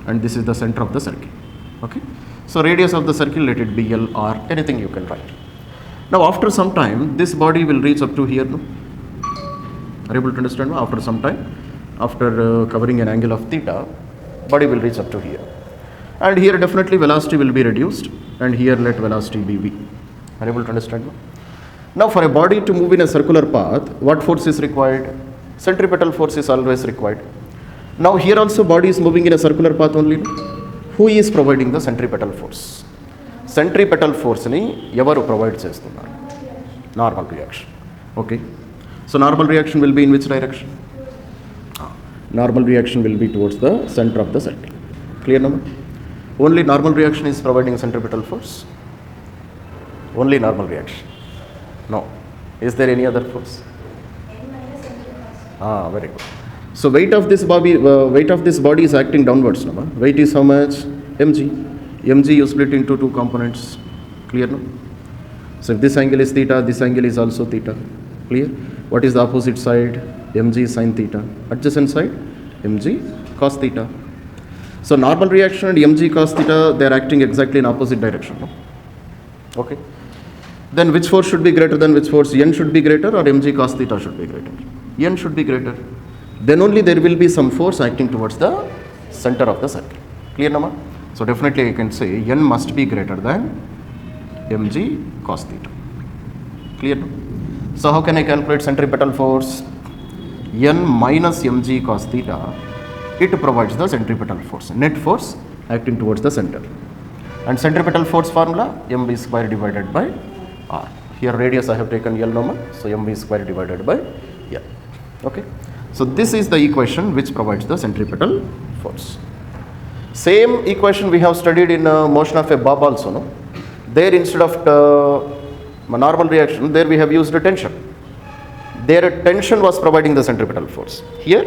and this is the center of the circle, okay. So, radius of the circle, let it be L or anything you can write. Now, after some time, this body will reach up to here, no? Are you able to understand? After some time, after covering an angle of theta, body will reach up to here. And here definitely velocity will be reduced, and here let velocity be v. Are you able to understand? Now for a body to move in a circular path, what force is required? Centripetal force is always required. Now here also body is moving in a circular path only. Who is providing the centripetal force? Centripetal force ni evaru provide chestunnaru? Normal reaction. Okay. So normal reaction will be in which direction? Normal reaction will be towards the center of the circle. Clear now? Only normal reaction is providing centripetal force. Only normal reaction. No. Is there any other force? Very good. So weight of this body is acting downwards. No? Weight is how much? mg. Mg you split into two components. Clear now? So if this angle is theta, this angle is also theta. Clear? What is the opposite side? mg sin theta. Adjacent side? mg cos theta. So normal reaction and mg cos theta, they are acting exactly in opposite direction. No? Okay. Then which force should be greater than which force? N should be greater or mg cos theta should be greater? N should be greater. Then only there will be some force acting towards the center of the circle. Clear Nama? So definitely I can say N must be greater than mg cos theta. Clear? So how can I calculate centripetal force? N minus mg cos theta, it provides the centripetal force, net force acting towards the center. And centripetal force formula, mv square divided by r. Here radius I have taken L normal, so mv square divided by L. Okay. So this is the equation which provides the centripetal force. Same equation we have studied in motion of a bob also. No? There instead of normal reaction, there we have used a tension. There tension was providing the centripetal force. Here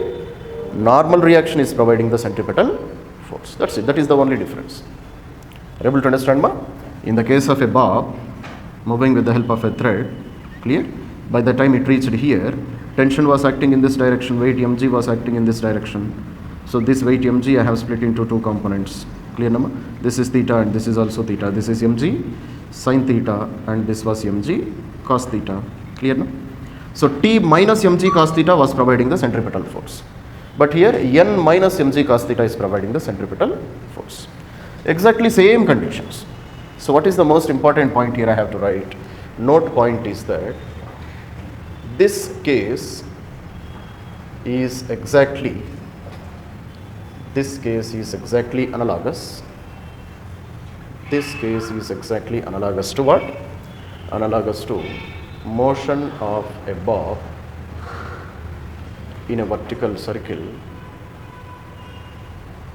normal reaction is providing the centripetal force. That's it. That is the only difference. Are you able to understand, ma? In the case of a bob moving with the help of a thread, clear? By the time it reached here, tension was acting in this direction, weight mg was acting in this direction. So this weight mg I have split into two components. Clear, nama? This is theta and this is also theta. This is mg sin theta and this was mg cos theta. Clear, no? So T minus mg cos theta was providing the centripetal force. But here N minus mg cos theta is providing the centripetal force. Exactly same conditions. So what is the most important point here I have to write? Note point is that this case is exactly analogous. This case is exactly analogous to what? Analogous to motion of a bob in a vertical circle.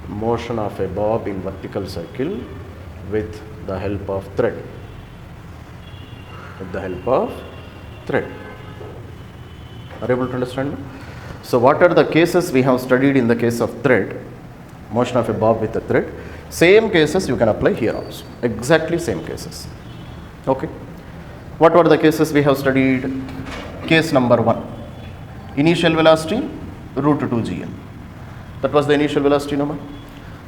Motion of a bob in vertical circle with the help of thread. With the help of thread. Are you able to understand? So what are the cases we have studied in the case of thread? Motion of a bob with a thread. Same cases you can apply here also. Exactly same cases. Okay. What were the cases we have studied? Case number 1. Initial velocity root 2 gl. That was the initial velocity number.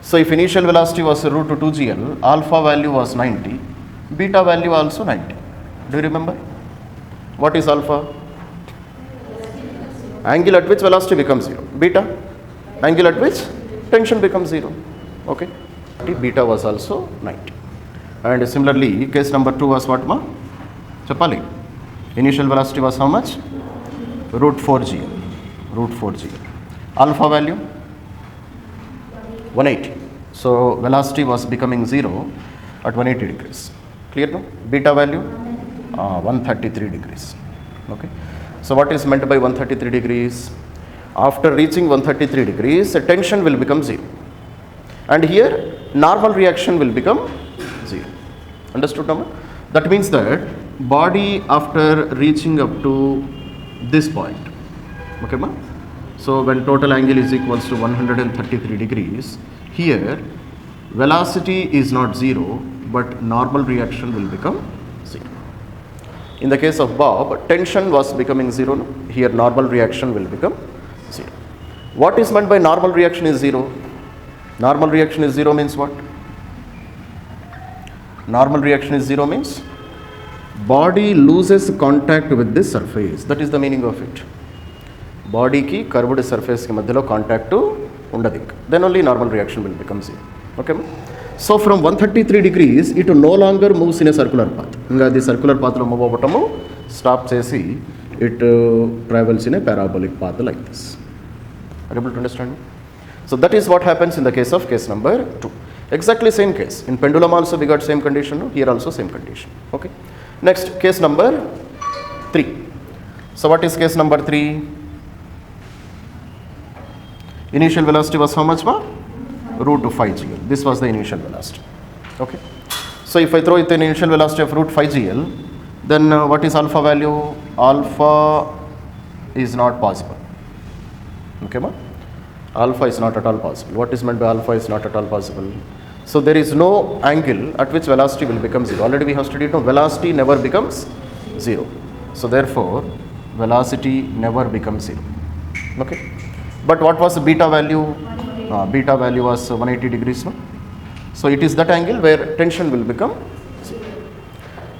So if initial velocity was root 2 gl, alpha value was 90, beta value also 90. Do you remember? What is alpha? Angle at which velocity becomes 0. Beta, angle at which tension becomes 0. Okay. Beta was also 90. And similarly, case number 2 was what, ma? Chapali. Initial velocity was how much? Root 4 gl. Root 4 gl. Alpha value? 180. So velocity was becoming 0 at 180 degrees. Clear, no? Beta value? 133 degrees. Okay. So what is meant by 133 degrees? After reaching 133 degrees, the tension will become 0. And here normal reaction will become 0. Understood now? That means that body after reaching up to this point, okay ma? So when total angle is equals to 133 degrees, here velocity is not 0, but normal reaction will become 0. In the case of Bob, tension was becoming 0, no? Here normal reaction will become 0. What is meant by normal reaction is 0? Normal reaction is 0 means what? Normal reaction is 0 means body loses contact with this surface. That is the meaning of it. Body ki curved surface ki madhyalo contact undadu. Then only normal reaction will become 0. Okay? So from 133 degrees, it no longer moves in a circular path. Inga the circular path lo move avatamu stop chesi, it travels in a parabolic path like this. Are you able to understand me? So that is what happens in the case of case number 2. Exactly same case. In pendulum also we got same condition, no? Here also same condition. Okay. Next, case number 3. So what is case number 3? Initial velocity was how much ma? Root 5 GL. This was the initial velocity. Okay. So if I throw it an initial velocity of root 5 GL, then what is alpha value? Alpha is not possible. Okay ma? Alpha is not at all possible. What is meant by alpha is not at all possible? So there is no angle at which velocity will become 0. Already we have studied, no, velocity never becomes 0. So therefore, velocity never becomes 0. Okay. But what was the beta value? Beta value was 180 degrees. No? So it is that angle where tension will become 0.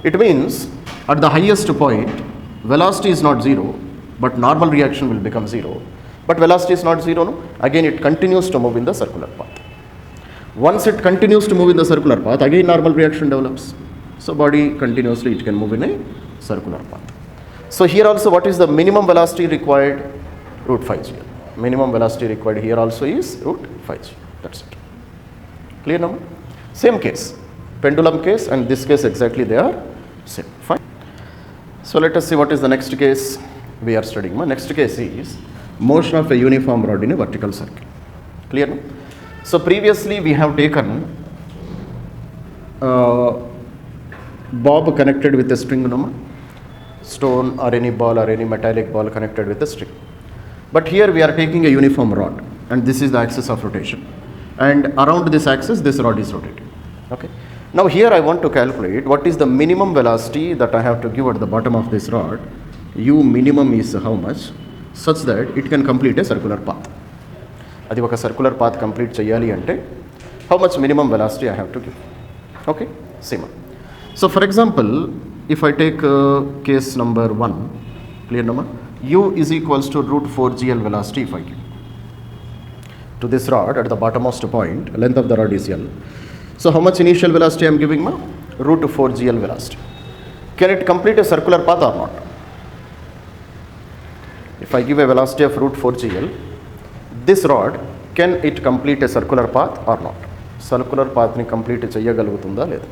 It means at the highest point, velocity is not 0, but normal reaction will become 0. But velocity is not 0, no? Again it continues to move in the circular path. Once it continues to move in the circular path, again normal reaction develops. So body continuously it can move in a circular path. So here also what is the minimum velocity required? Root 5 GL. Minimum velocity required here also is root 5 GL. That's it. Clear now? Same case. Pendulum case and this case exactly they are same. Fine. So let us see what is the next case we are studying. Next case is motion of a uniform rod in a vertical circle. Clear now? So previously we have taken bob connected with a string, stone or any ball or any metallic ball connected with a string. But here we are taking a uniform rod and this is the axis of rotation, and around this axis this rod is rotating. Okay. Now here I want to calculate what is the minimum velocity that I have to give at the bottom of this rod. U minimum is how much, such that it can complete a circular path. Adi oka circular path complete cheyali ante how much minimum velocity I have to give. Okay, same. So for example, if I take case number 1, clear number, U is equals to root 4 GL velocity if I give to this rod at the bottommost point, length of the rod is L. So how much initial velocity I am giving ma? Root 4 GL velocity. Can it complete a circular path or not? If I give a velocity of root 4 GL, this rod, can it complete a circular path or not? Circular path ni complete cheyagalugutunda ledha?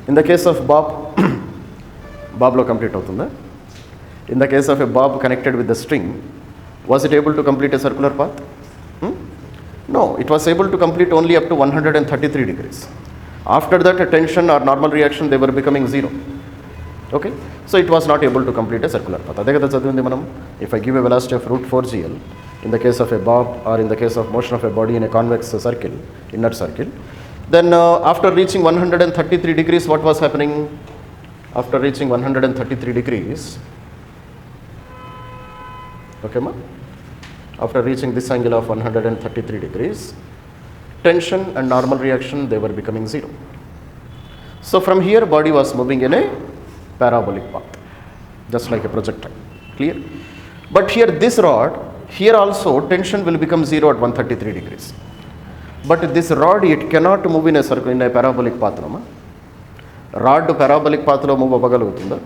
In the case of bob, bob lo complete avutunda? In the case of a bob connected with the string, was it able to complete a circular path? No, it was able to complete only up to 133 degrees. After that, a tension or normal reaction, they were becoming 0. Okay, so it was not able to complete a circular path. If I give a velocity of root 4 GL in the case of a bob or in the case of motion of a body in a convex circle, inner circle, then after reaching 133 degrees, what was happening? After reaching 133 degrees, okay ma? After reaching this angle of 133 degrees, tension and normal reaction, they were becoming 0. So from here, body was moving in a parabolic path, just like a projectile. Clear? But here this rod, here also tension will become 0 at 133 degrees. But this rod, it cannot move in a circle, in a parabolic path. No? Rod to parabolic path lo move avagalugutunda.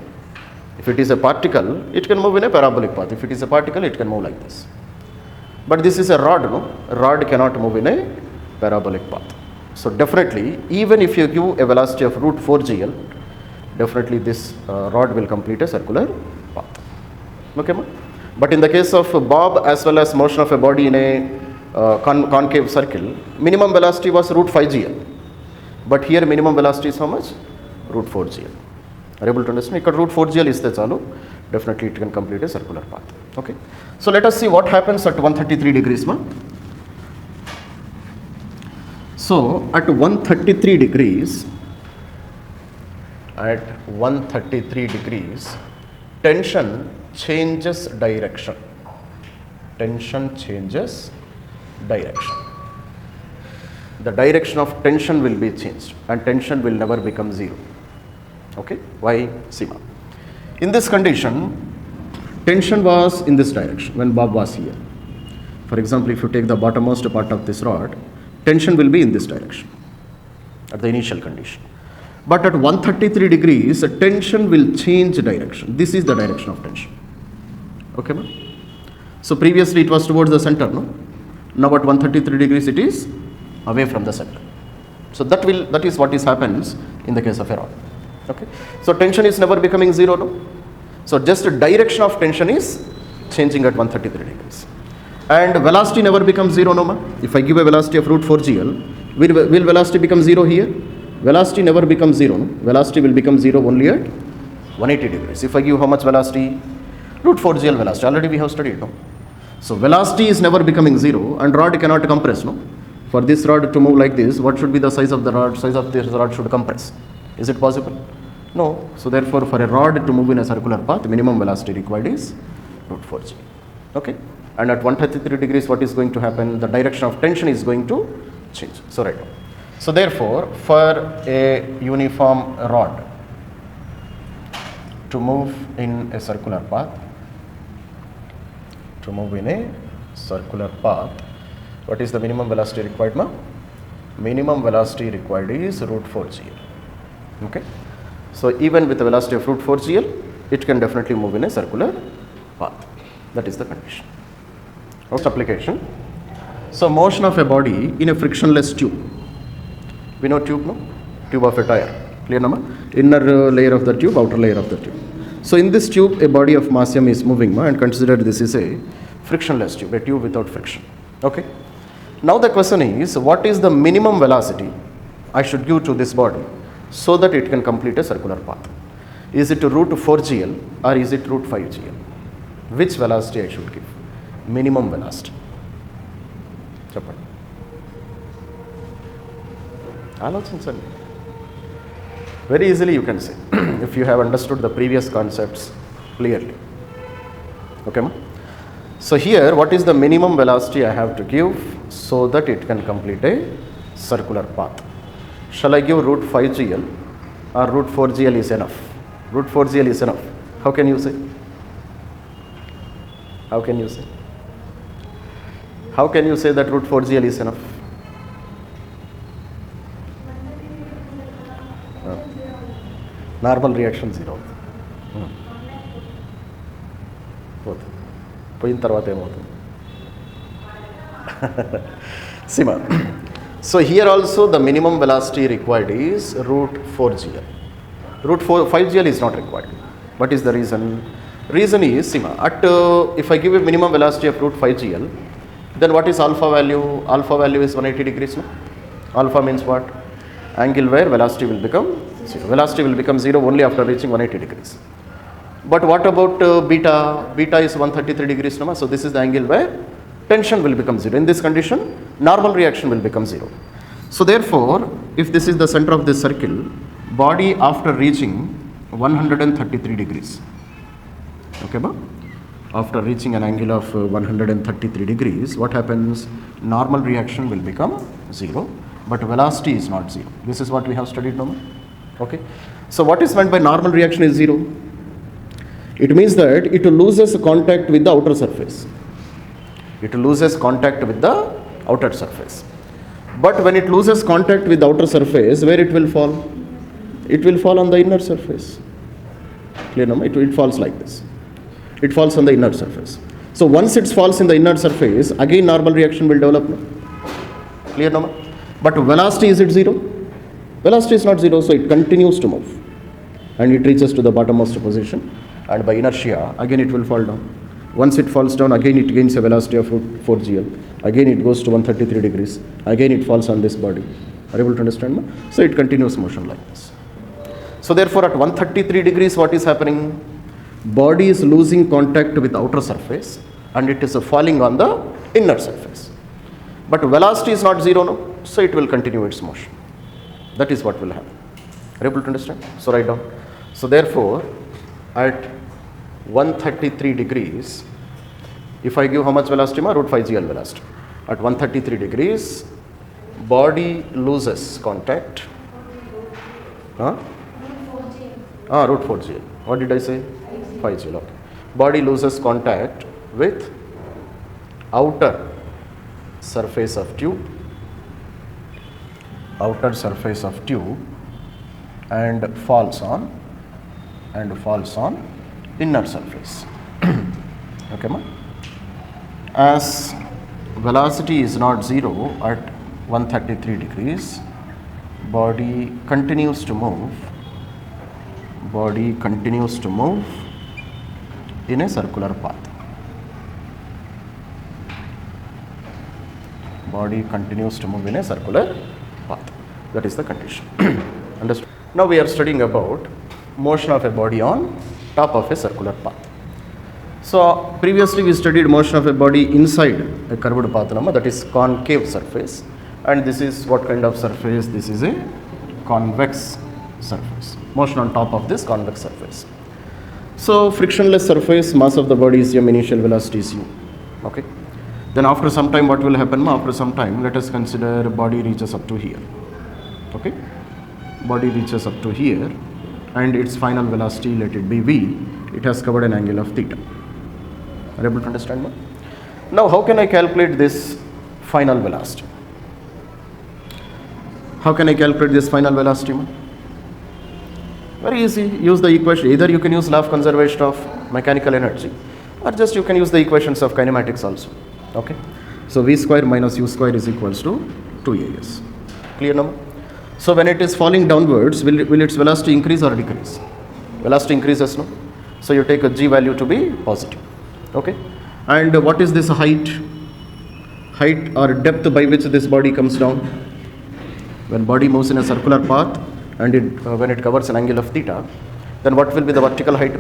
If it is a particle, it can move in a parabolic path. If it is a particle, it can move like this. But this is a rod, no? Rod cannot move in a parabolic path. So definitely, even if you give a velocity of root 4 GL, definitely this rod will complete a circular path. Okay, ma? But in the case of bob as well as motion of a body in a concave circle, minimum velocity was root 5 GL. But here minimum velocity is how much? Root 4 GL. Are you able to understand? Because root 4 GL is the chalu, definitely it can complete a circular path. Okay. So let us see what happens at 133 degrees. Ma? So at 133 degrees, tension changes direction. Tension changes direction. The direction of tension will be changed and tension will never become zero. Okay, why? See, in this condition, tension was in this direction when bob was here. For example, if you take the bottommost part of this rod, tension will be in this direction at the initial condition. But at 133 degrees, the tension will change direction. This is the direction of tension. Okay, ma? So previously it was towards the center, no? Now at 133 degrees it is away from the center. So that is what happens in the case of a rod. Okay. So tension is never becoming zero, no? So just the direction of tension is changing at 133 degrees. And velocity never becomes zero, no, ma? If I give a velocity of root 4 GL, will velocity become zero here? Velocity never becomes zero, no? Velocity will become zero only at 180 degrees. If I give how much velocity? Root 4 GL velocity. Already we have studied, no? So velocity is never becoming zero and rod cannot compress, no? For this rod to move like this, what should be the size of the rod? Size of this rod should compress. Is it possible? No. So therefore, for a rod to move in a circular path, minimum velocity required is root 4 GL. Okay. And at 133 degrees, what is going to happen? The direction of tension is going to change. So right. So therefore, for a uniform rod to move in a circular path, what is the minimum velocity required, ma? Minimum velocity required is root 4 GL. Okay. So even with the velocity of root 4 GL, it can definitely move in a circular path. That is the condition. Next application. So motion of a body in a frictionless tube. We know tube, no? Tube of a tire. Clear, no? Inner layer of the tube, outer layer of the tube. So in this tube, a body of mass m is moving, ma, and consider this is a frictionless tube, a tube without friction. Okay. Now the question is, what is the minimum velocity I should give to this body so that it can complete a circular path? Is it root 4 GL or is it root 5 GL? Which velocity I should give? Minimum velocity. Cheppandi. Alochinsandi. Very easily you can say, if you have understood the previous concepts clearly. Okay, ma? So here, what is the minimum velocity I have to give so that it can complete a circular path? Shall I give root 5 GL or root 4 GL is enough? Root 4 GL is enough. How can you say? How can you say? How can you say that root 4 GL is enough? Normal reaction zero. పోయిన తర్వాత ఏమవుతుంది? Sima. So here also the minimum velocity required is root 4 GL. Root 5 GL is not required. What is the reason? Reason is, Sima, at if I give a minimum velocity of root 5 GL, then what is alpha value? Alpha value is 180 degrees. No? Alpha means what? Angle where velocity will become zero. Velocity will become zero only after reaching 180 degrees. But what about beta? Beta is 133 degrees. No? So this is the angle where tension will become zero. In this condition, normal reaction will become zero. So therefore, if this is the center of this circle, body after reaching 133 degrees, okay, ba? After reaching an angle of 133 degrees, what happens? Normal reaction will become zero, but velocity is not zero. This is what we have studied now. Okay. So what is meant by normal reaction is zero? It means that it loses contact with the outer surface. It loses contact with the outer surface. But when it loses contact with the outer surface, where it will fall? It will fall on the inner surface. Clear, no? It falls like this. It falls on the inner surface. So once it falls in the inner surface, again normal reaction will develop. No? Clear, no? But velocity, is it 0? Velocity is not 0, so it continues to move. And it reaches to the bottommost position. And by inertia, again it will fall down. Once it falls down, again it gains a velocity of 4 GL. Again it goes to 133 degrees. Again it falls on this body. Are you able to understand? So it continues motion like this. So therefore at 133 degrees, what is happening? Body is losing contact with outer surface and it is falling on the inner surface. But velocity is not 0, no? So it will continue its motion. That is what will happen. Are you able to understand? So write down. So therefore, at 133 degrees, if I give how much velocity? Root 5 GL velocity. At 133 degrees, body loses contact. Root 4 GL. What did I say? 5 GL. Okay. Body loses contact with outer surface of tube. Outer surface of tube and falls on inner surface. Okay, ma? As velocity is not 0 at 133 degrees, body continues to move in a circular path. Body continues to move in a circular path. That is the condition. Understood? Now we are studying about motion of a body on top of a circular path. So previously we studied motion of a body inside a curved path, that is concave surface. And this is what kind of surface? This is a convex surface. Motion on top of this convex surface. So frictionless surface, mass of the body is m, initial velocity is u. Okay. Then after some time, what will happen? After some time, let us consider body reaches up to here. Okay. Body reaches up to here and its final velocity, let it be v. It has covered an angle of theta. Are you able to understand me? Now how can I calculate this final velocity? How can I calculate this final velocity? Very easy. Use the equation. Either you can use law of conservation of mechanical energy or just you can use the equations of kinematics also. Okay. So v square minus u square is equals to 2as. Clear now? So when it is falling downwards, will its velocity increase or decrease? Velocity increases, no? So you take a g value to be positive. Okay. And what is this height? Height or depth by which this body comes down? When body moves in a circular path and when it covers an angle of theta, then what will be the vertical height?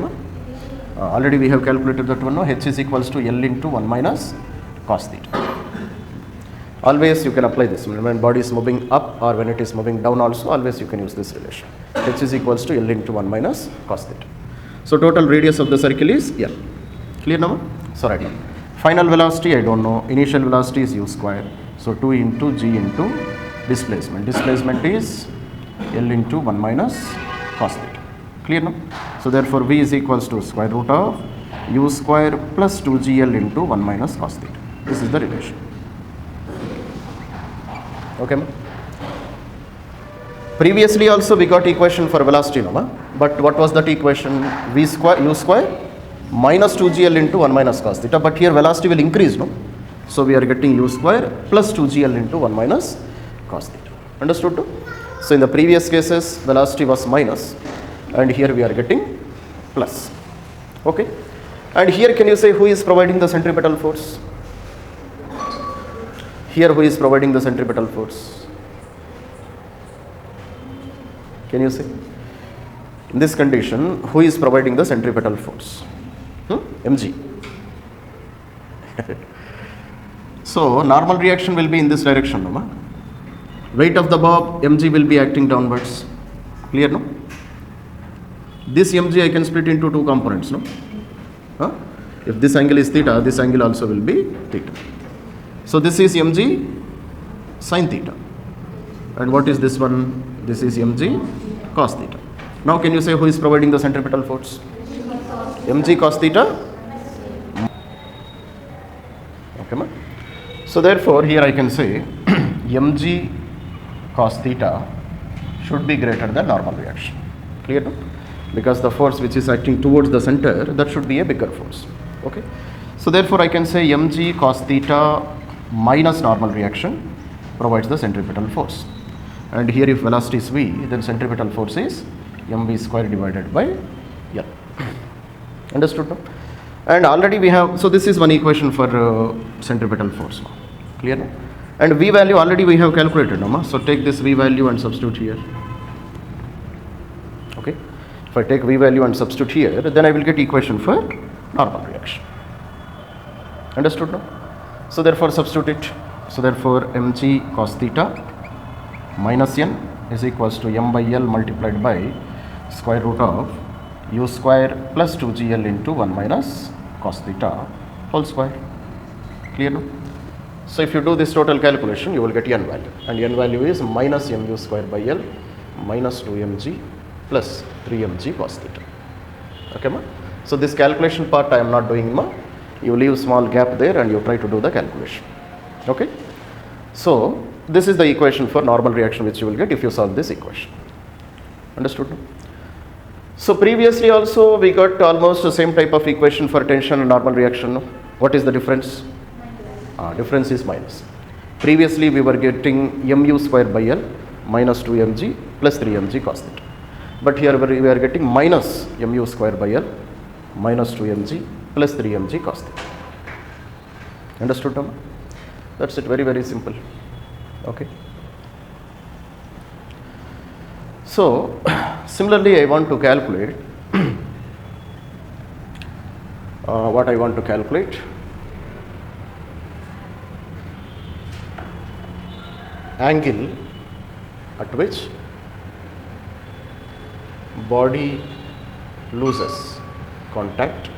Already we have calculated that one. No? H is equals to L into 1 minus cos theta. Always you can apply this. When body is moving up or when it is moving down also, always you can use this relation. H is equals to L into 1 minus cos theta. So total radius of the circle is L. Clear now? So right now. Final velocity I don't know. Initial velocity is u square. So 2 into g into displacement. Displacement is L into 1 minus cos theta. Clear now? So therefore v is equals to square root of u square plus 2gl into 1 minus cos theta. This is the relation. Okay, ma'am? Previously also we got equation for velocity, no, ma'am? But what was that equation? V square u square minus 2gl into 1 minus cos theta. But here velocity will increase, no? So we are getting u square plus 2gl into 1 minus cos theta. Understood? No? So in the previous cases velocity was minus and here we are getting plus. Okay. And here can you say who is providing the centripetal force? Here who is providing the centripetal force? Can you say? In this condition, who is providing the centripetal force? Mg. So normal reaction will be in this direction, no? Weight of the bob, mg will be acting downwards. Clear, no? This mg I can split into two components, no? If this angle is theta, this angle also will be theta. So this is mg sin theta. And what is this one? This is mg cos theta. Now can you say who is providing the centripetal force? Mg cos theta. Okay, ma? So therefore here I can say mg cos theta should be greater than normal reaction. Clear, no? Because the force which is acting towards the center, that should be a bigger force. Okay. So therefore I can say mg cos theta minus normal reaction provides the centripetal force. And here if velocity is v, then centripetal force is mv square divided by L. Understood now? And already we have, so this is one equation for centripetal force. Clear now? And v value already we have calculated now. So take this v value and substitute here. Okay. If I take v value and substitute here, then I will get equation for normal reaction. Understood now? So therefore substitute it. So therefore mg cos theta minus n is equals to m by L multiplied by square root of u square plus 2gl into 1 minus cos theta whole square. Clear now? So if you do this total calculation, you will get n value, and n value is minus mu square by L minus 2mg plus 3mg cos theta. Okay ma? So this calculation part I am not doing ma. You leave small gap there and you try to do the calculation. Okay? So this is the equation for normal reaction which you will get if you solve this equation. Understood? So previously also we got almost the same type of equation for tension and normal reaction. What is the difference? Difference is minus. Previously we were getting mu square by L minus 2mg plus 3mg cos theta. But here we are getting minus mu square by L minus 2mg plus 3mg cos theta. Understood? Tom? That's it. Very, very simple. Okay. So similarly I want to calculate what I want to calculate. Angle at which body loses contact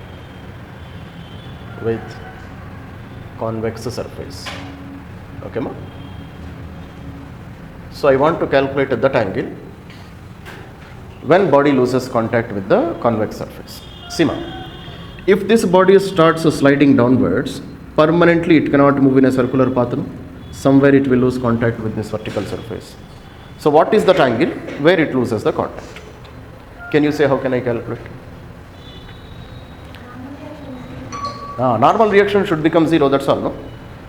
with convex surface. Okay ma? So I want to calculate that angle when body loses contact with the convex surface. See ma, if this body starts sliding downwards, permanently it cannot move in a circular path. No? Somewhere it will lose contact with this vertical surface. So what is that angle where it loses the contact? Can you say how can I calculate? Normal reaction should become 0, that's all. No?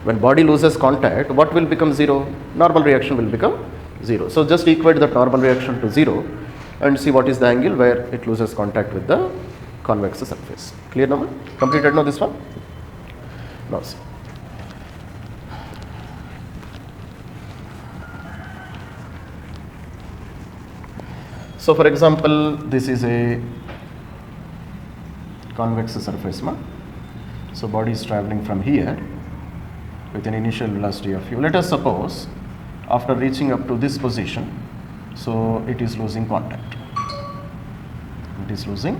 When body loses contact, what will become 0? Normal reaction will become 0. So just equate that normal reaction to 0 and see what is the angle where it loses contact with the convex surface. Clear now? Completed now this one? Now see. So for example, this is a convex surface. So body is traveling from here with an initial velocity of u. Let us suppose after reaching up to this position, so it is losing contact. It is losing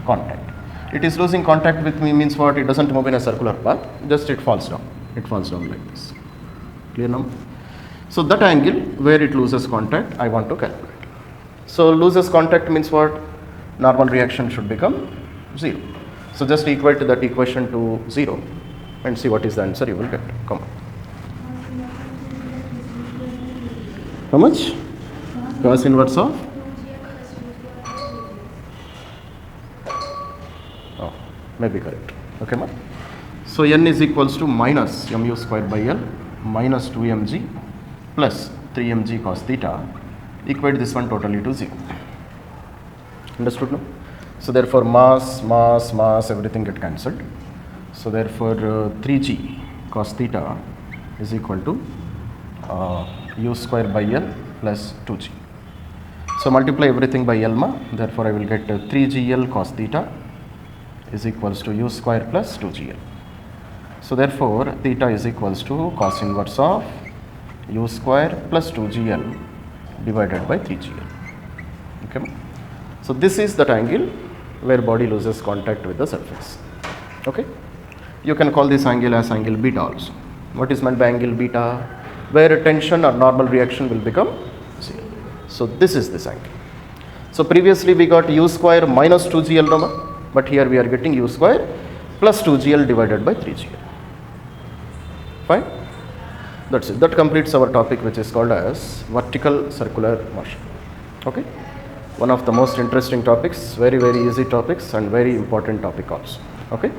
contact. It is losing contact with me means what? It doesn't move in a circular path, just it falls down. It falls down like this. Clear now? So that angle where it loses contact, I want to calculate. So loses contact means what? Normal reaction should become 0. So just equate that equation to 0 and see what is the answer you will get. Come on. How much? Cos inverse of? Oh, maybe correct. Okay, ma? So n is equals to minus mu square by L minus 2mg plus 3mg cos theta. Equate this one totally to 0. Understood now? So therefore mass, everything get cancelled. So therefore 3g cos theta is equal to u square by L plus 2g. So multiply everything by L ma. Therefore I will get 3gl cos theta is equals to u square plus 2gl. So therefore theta is equals to cos inverse of u square plus 2gl divided by 3gl. Okay. So this is that angle where body loses contact with the surface. Okay. You can call this angle as angle beta also. What is meant by angle beta? Where tension or normal reaction will become 0. So this is this angle. So previously we got u square minus 2gl normal, but here we are getting u square plus 2gl divided by 3gl. Fine. That's it. That completes our topic, which is called as vertical circular motion. Okay. One of the most interesting topics, very, very easy topics and very important topic also. Okay.